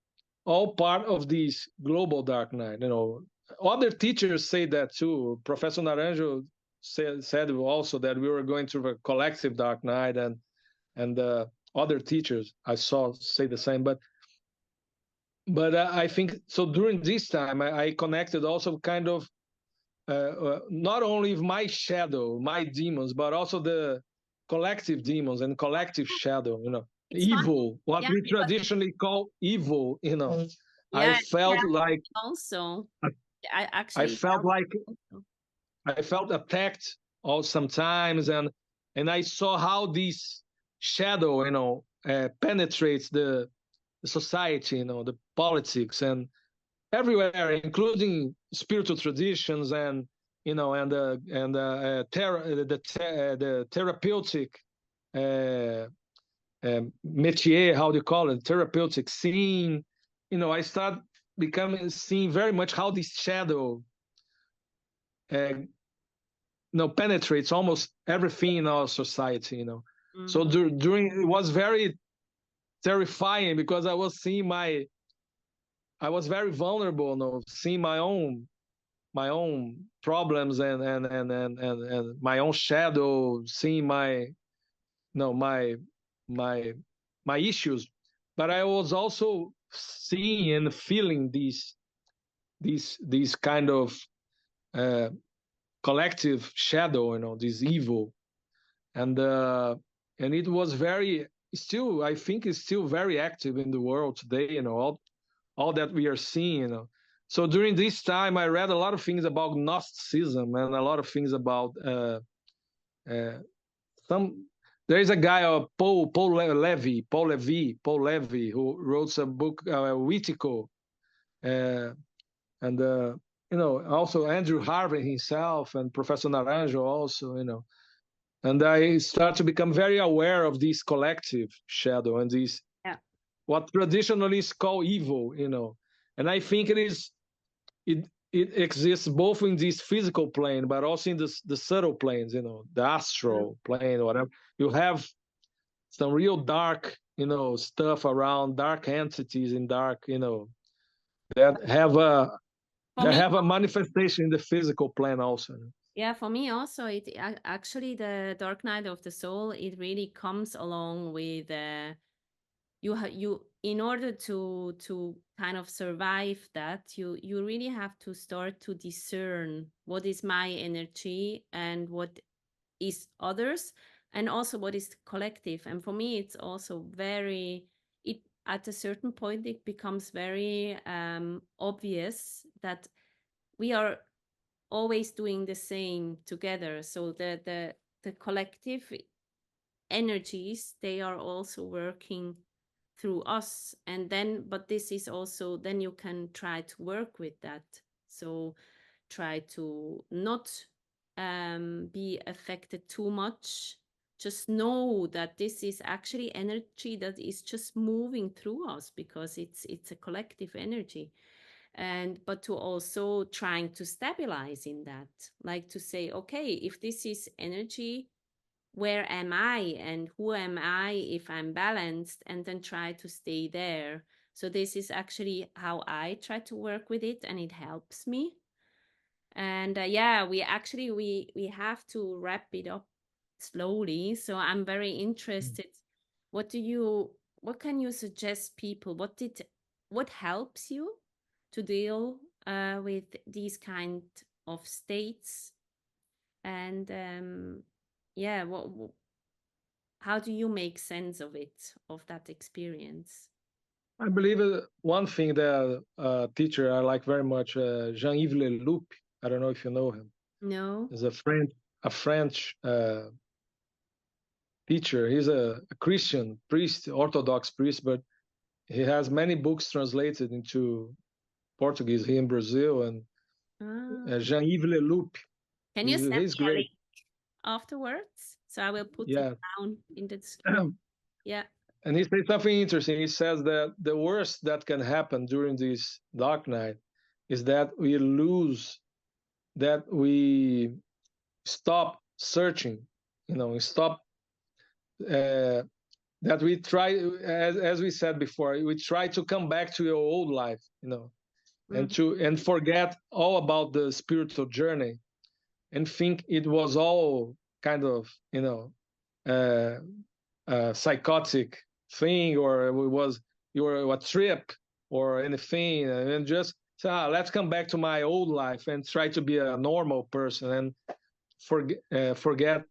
all part of this global Dark Night. Other teachers say that too. Professor Naranjo said also that we were going through a collective Dark Night, and other teachers I saw say the same. But I think so. During this time, I connected also kind of, not only my shadow, my demons, but also the collective demons and collective shadow. It's fun. Evil, what Yeah, we because traditionally call evil. I yeah, it felt like happens also. I I actually felt felt like also. I felt attacked all sometimes, and I saw how this shadow, penetrates the society, the politics, and everywhere, including spiritual traditions, and the therapeutic uh, métier, how do you call it, therapeutic scene. I start becoming seeing very much how this shadow uh, penetrates almost everything in our society. So Mm-hmm. during it was very terrifying, because I was very vulnerable, seeing my own problems, and my own shadow, seeing no my my my issues. But I was also seeing and feeling these kind of uh, collective shadow, this evil. And uh and it was very, still, I think it's still very active in the world today, all that we are seeing. So during this time, I read a lot of things about Gnosticism, and a lot of things about uh, some. There is a guy, Paul Levy, who wrote a book, Wittico, uh, and also Andrew Harvey himself, and Professor Naranjo also. And I start to become very aware of this collective shadow, and this Yeah. what traditionally is called evil. And I think it exists both in this physical plane, but also in the subtle planes, the astral plane, or whatever. You have some real dark, stuff around, dark entities in dark, that have a For me, manifestation in the physical plane also. yeah, for me also, actually the Dark Night of the Soul, it really comes along with you in order to kind of survive that, you really have to start to discern what is my energy and what is others, and also what is collective. And for me, it's also very, it at a certain point it becomes very obvious that we are always doing the same together. So the collective energies, they are also working through us. And then, but this is also, then you can try to work with that. So try to not be affected too much. Just know that this is actually energy that is just moving through us, because it's a collective energy. And but to also trying to stabilize in that, like to say, okay, if this is energy, where am I and who am I if I'm balanced, and then try to stay there. So this is actually how I try to work with it, and it helps me. And yeah, we have to wrap it up slowly. So I'm very interested. What do you, what can you suggest people? What helps you to deal with these kind of states? And yeah, how do you make sense of it, of that experience? I believe one thing that teacher I like very much, Jean-Yves Leloup. I don't know if you know him. No. He's a French teacher. He's a Christian priest, Orthodox priest, but he has many books translated into Portuguese here in Brazil. And Ah. Jean-Yves Leloup, Can you send he's me a great. link afterwards? So I will put it Yeah. down in the description. Yeah. And he says something interesting. He says that the worst that can happen during this dark night is that we lose, that we stop searching, we stop, uh, that we try, as we said before, we try to come back to your old life, and Mhm. forget all about the spiritual journey, and think it was all kind of, uh, psychotic thing, or it was a trip or anything, and just say, let's come back to my old life and try to be a normal person, and forget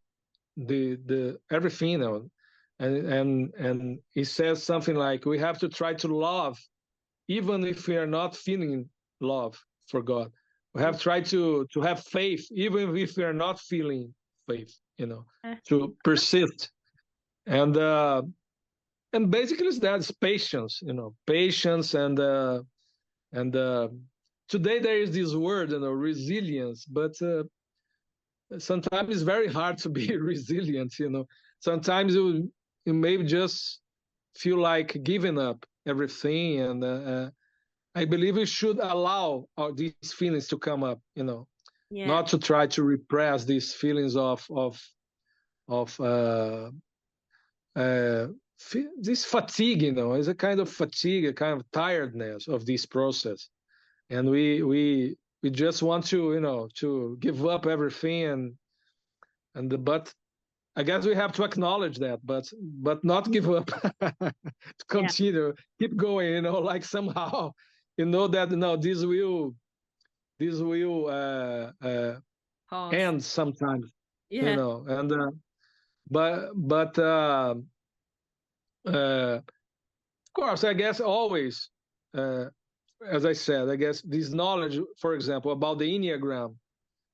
the everything, and he says something like, we have to try to love even if we are not feeling love for God. We have tried to have faith even if we are not feeling faith, Uh, to persist. And and basically it's that, it's patience, patience. And today there is this word, resilience, but sometimes it's very hard to be resilient. Sometimes you maybe just feel like giving up everything. And I believe we should allow these feelings to come up, Yeah, not to try to repress these feelings of uh, this fatigue. Is a kind of fatigue, a kind of tiredness of this process. And we just want to, to give up everything. But I guess we have to acknowledge that, but not give up. To yeah, continue, keep going, like somehow, that this will pause. end sometimes, Yeah, and but of course, I guess always, uh, as I said, I guess this knowledge, for example, about the Enneagram,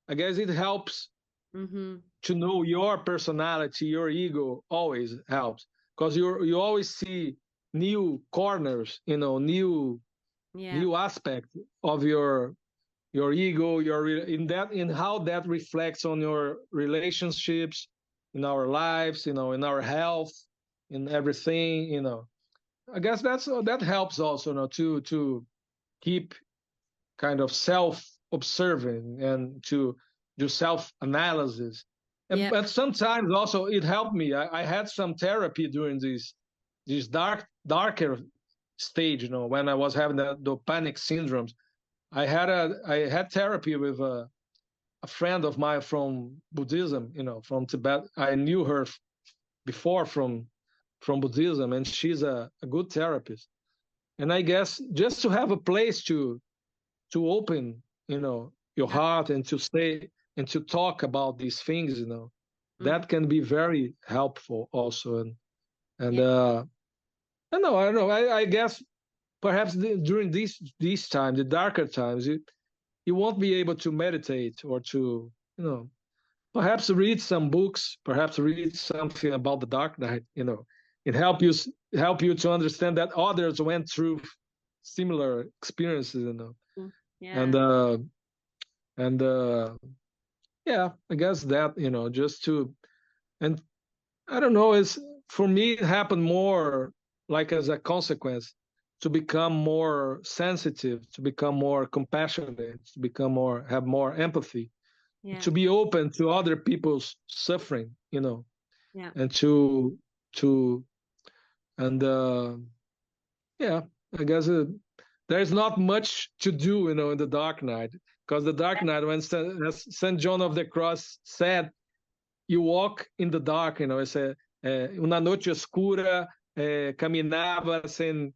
I guess it helps mm-hmm. to know your personality, your ego always helps, because you always see new corners, Yeah, new aspects of your ego, in how that reflects on your relationships, in our lives, in our health, in everything. I guess that helps also, to keep kind of self-observing and to do self-analysis. yeah, But sometimes also it helped me. I had some therapy during this darker stage, when I was having the panic syndromes. I had therapy with a friend of mine from Buddhism, from Tibet. I knew her before from Buddhism, and she's a good therapist. And I guess just to have a place to open, your yeah, heart, and to say and to talk about these things, mm-hmm. that can be very helpful also. And Yeah, I don't know. I guess perhaps during these times, the darker times, you won't be able to meditate or to, perhaps read some books, perhaps read something about the dark night. It help you to understand that others went through similar experiences. mm, yeah, And and yeah, I guess that, just to, and I don't know, it's, for me it happened more like as a consequence, to become more sensitive, to become more compassionate, to become more have more empathy, yeah, to be open to other people's suffering, yeah, and to and yeah, I guess there's not much to do, in the dark night, because the dark night, when as Saint John of the Cross said, you walk in the dark. It's una noche oscura, caminava sem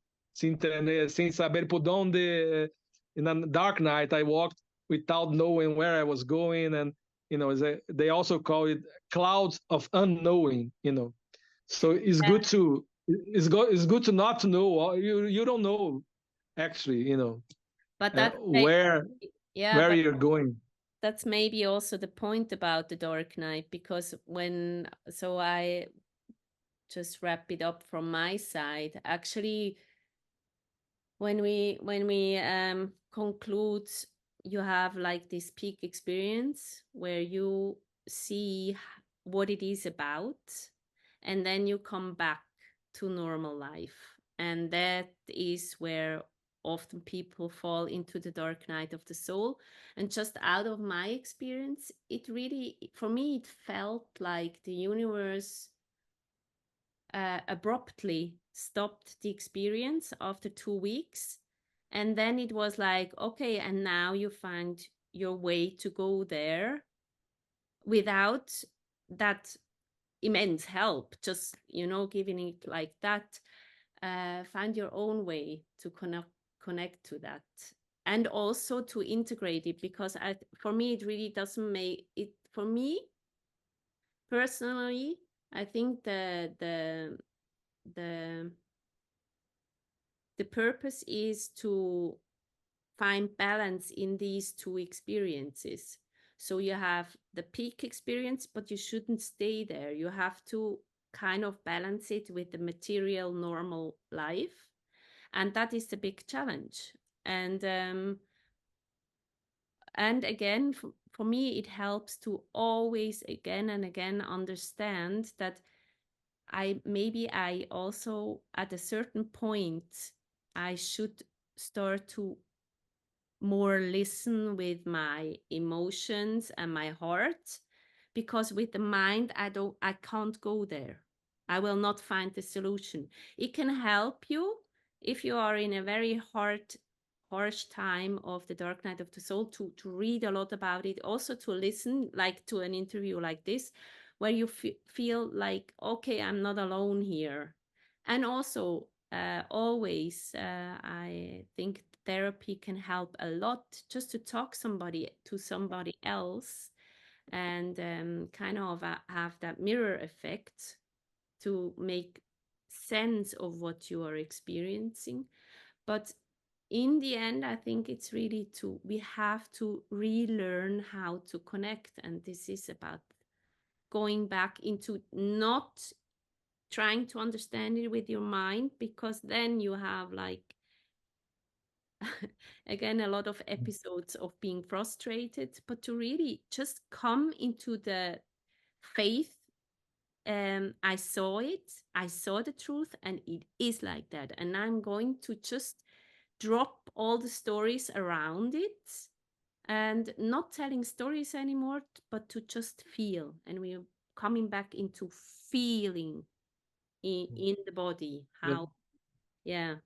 saber por donde. In a dark night, I walked without knowing where I was going. And they also call it clouds of unknowing. So yeah. it's good to not to know. You don't know actually, But where yeah, where but you're going. that's maybe also the point about the Dark Knight, because so I just wrap it up from my side. Actually, when we conclude, you have like this peak experience where you see what it is about, and then you come back to normal life, and that is where often people fall into the dark night of the soul. And just out of my experience, it really, for me, it felt like the universe abruptly stopped the experience after 2 weeks. And then it was like, okay, and now you find your way to go there without that immense help, just, giving it like that. Find your own way to connect to that, and also to integrate it, because for me, it really doesn't make it, for me personally, I think the the purpose is to find balance in these two experiences. So you have the peak experience, but you shouldn't stay there. You have to kind of balance it with the material normal life. And that is the big challenge. And again, for me, it helps to always again and again understand that I also at a certain point I should start to more listen with my emotions and my heart, because with the mind I can't go there. I will not find the solution. It can help you if you are in a very harsh time of the dark night of the soul, to read a lot about it, also to listen like to an interview like this, where you feel like, okay, I'm not alone here. And also always I think therapy can help a lot, just to talk to somebody else, and kind of have that mirror effect to make sense of what you are experiencing. But in the end, I think it's really we have to relearn how to connect. And this is about going back into not trying to understand it with your mind, because then you have like again a lot of episodes of being frustrated, but to really just come into the faith. I saw it, I saw the truth, and it is like that, and I'm going to just drop all the stories around it and not telling stories anymore, but to just feel. And we're coming back into feeling in the body But how. Yeah.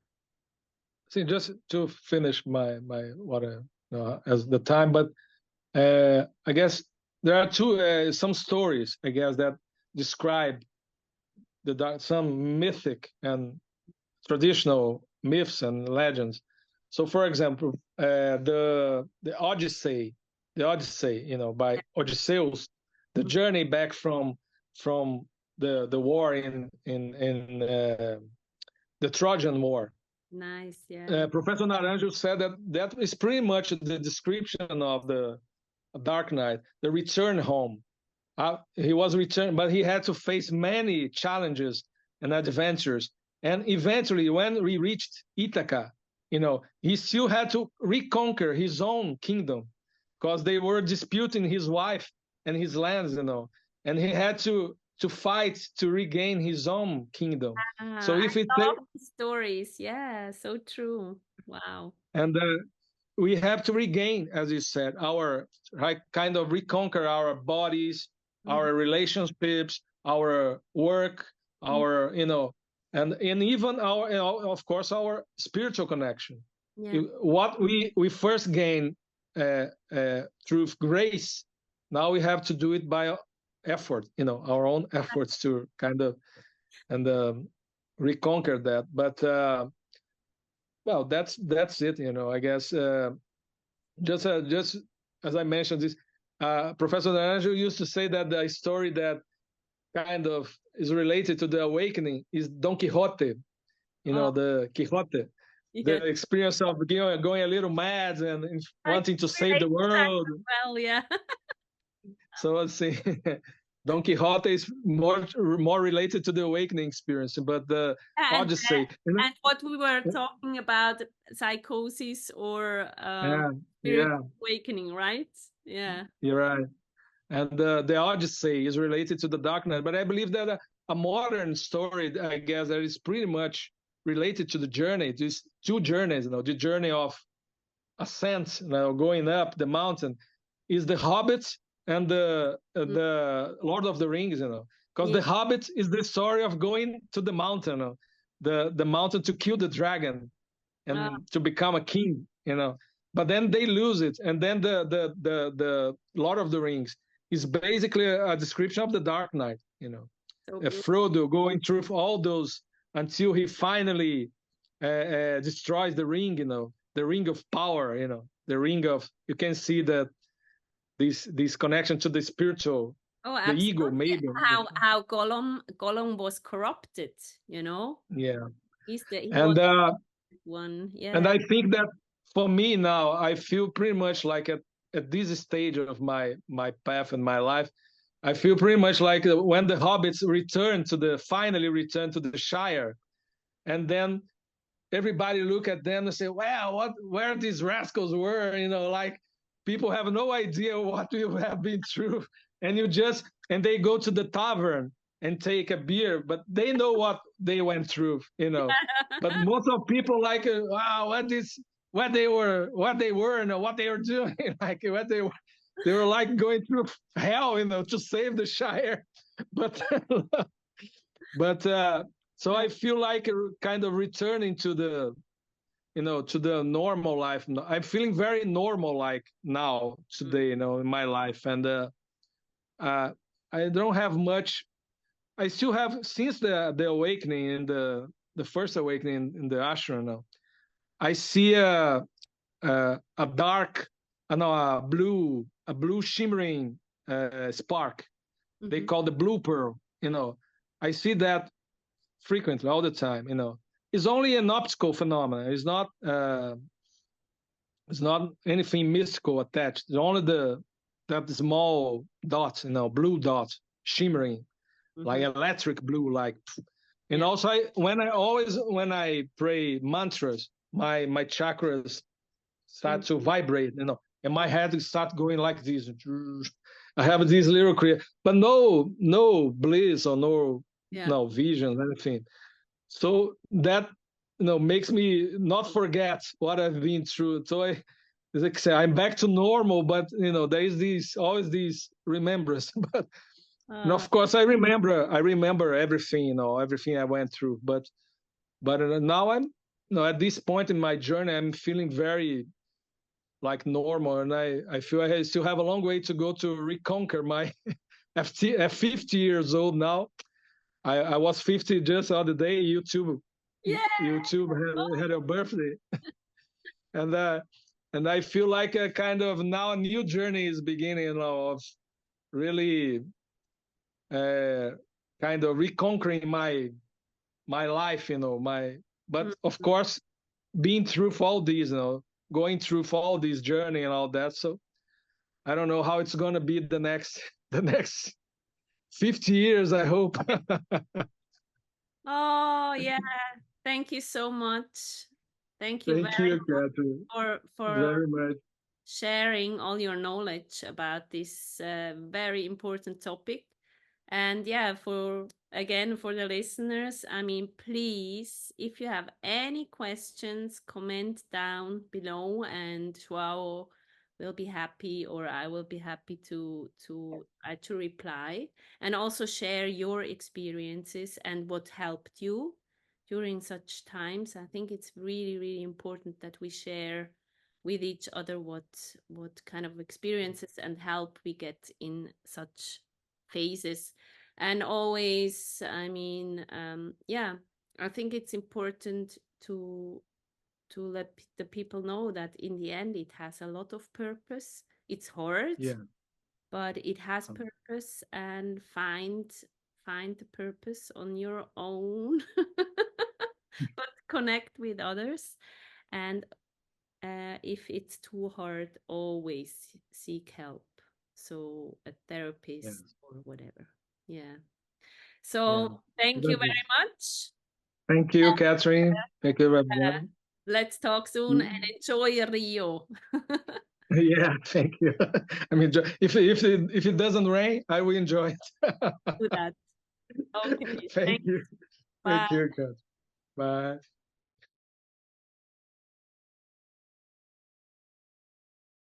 see, just to finish my what as the time, but I guess there are some stories, I guess, that describe some mythic and traditional myths and legends. So, for example, the Odyssey, by Odysseus, the Mhm. journey back from the war in the Trojan War. Nice. Yeah. Professor Naranjo said that that is pretty much the description of the Dark Knight, the return home. He was returned, but he had to face many challenges and adventures. And eventually, when he reached Ithaca, he still had to reconquer his own kingdom because they were disputing his wife and his lands, and he had to fight to regain his own kingdom. So I if it love take the stories. Yeah, so true. Wow. and we have to regain, as you said, our right, kind of reconquer our bodies, Mhm. our relationships, our work, Mhm. our and even our, of course, our spiritual connection. Yeah. What we first gain through grace, now we have to do it by effort, our own efforts to kind of and reconquer that. But well, that's it. I guess. Just as I mentioned, this Professor Naranjo used to say that the story that kind of is related to the awakening is Don Quixote. Oh, The Quixote, yeah. the experience of going a little mad and I wanting to can save relate the to that world. as well. Yeah. So let's see, Don Quixote is more related to the awakening experience, but the And Odyssey. and what we were talking about, psychosis or Yeah, spiritual yeah, awakening, right? Yeah. you're right. And the Odyssey is related to the Dark Knight. But I believe that a modern story, I guess, that is pretty much related to the journey. These two journeys, the journey of ascent, going up the mountain, is the Hobbit and Mm. the Lord of the Rings, because Yeah. the Hobbit is the story of going to the mountain, the mountain to kill the dragon Uh, and to become a king. But then they lose it, and then the Lord of the Rings is basically a description of the Dark Knight. so beautiful. Frodo going through all those until he finally destroys the ring. The ring of power. The ring of, you can see that this connection to the spiritual, Oh, the ego, absolutely. maybe. How Gollum was corrupted, you know? Yeah, He was and one. and Yeah. I think that for me now, I feel pretty much like at this stage of my path and my life, I feel pretty much like when the hobbits finally return to the Shire, and then everybody look at them and say, "Wow, where these rascals were?" Like people have no idea what we have been through, and they go to the tavern and take a beer, but they know what they went through. But most of people like, wow, what they were, and what they were doing, like what they were like going through hell, to save the Shire, but but so I feel like kind of returning to the normal life. I'm feeling very normal like now today, in my life, and uh, I don't have much. I still have since the awakening in the first awakening in the ashram. Now I see a dark, no, a blue shimmering spark. They call the blue pearl. I see that frequently all the time. It's only an optical phenomenon. It's not anything mystical attached. It's only that small dot, blue dot shimmering like electric blue, like. And also, when I pray mantras, my chakras start to vibrate, and my head start going like this. I have these little but no bliss or no vision, anything. So that makes me not forget what I've been through. So like I say, I'm back to normal, but there is always these remembrance. But and of course, I remember everything, everything I went through. But now I'm, at this point in my journey, I'm feeling very like normal, and I feel I still have a long way to go to reconquer my. At 50 years old now, I was 50 just the other day. YouTube had a birthday, and I feel like a kind of now a new journey is beginning, of really kind of reconquering my life, but of course being through all these, going through all this journey and all that. So I don't know how it's gonna be the next the next 50 years, I hope. Oh, yeah. Thank you so much. Thank you Thank you, very much Catherine, for very much. sharing all your knowledge about this very important topic. And yeah, for the listeners, I mean, please, if you have any questions, comment down below, and Joao will be happy, or I will be happy to reply, and also share your experiences and what helped you during such times. I think it's really, really important that we share with each other what kind of experiences and help we get in such phases. And always, I mean, yeah, I think it's important to let the people know that in the end it has a lot of purpose. It's hard, Yeah. but it has purpose, and find the purpose on your own. But connect with others, and if it's too hard, always seek help. So a therapist Yes. or whatever. Yeah. Yeah. So thank you very much. Thank you, Catherine. Thank you, everyone. Let's talk soon and enjoy Rio. Yeah, thank you. I mean, if it doesn't rain, I will enjoy it. Do that. Okay. Thank Thanks. you. Bye. Thank you, Catherine. Bye.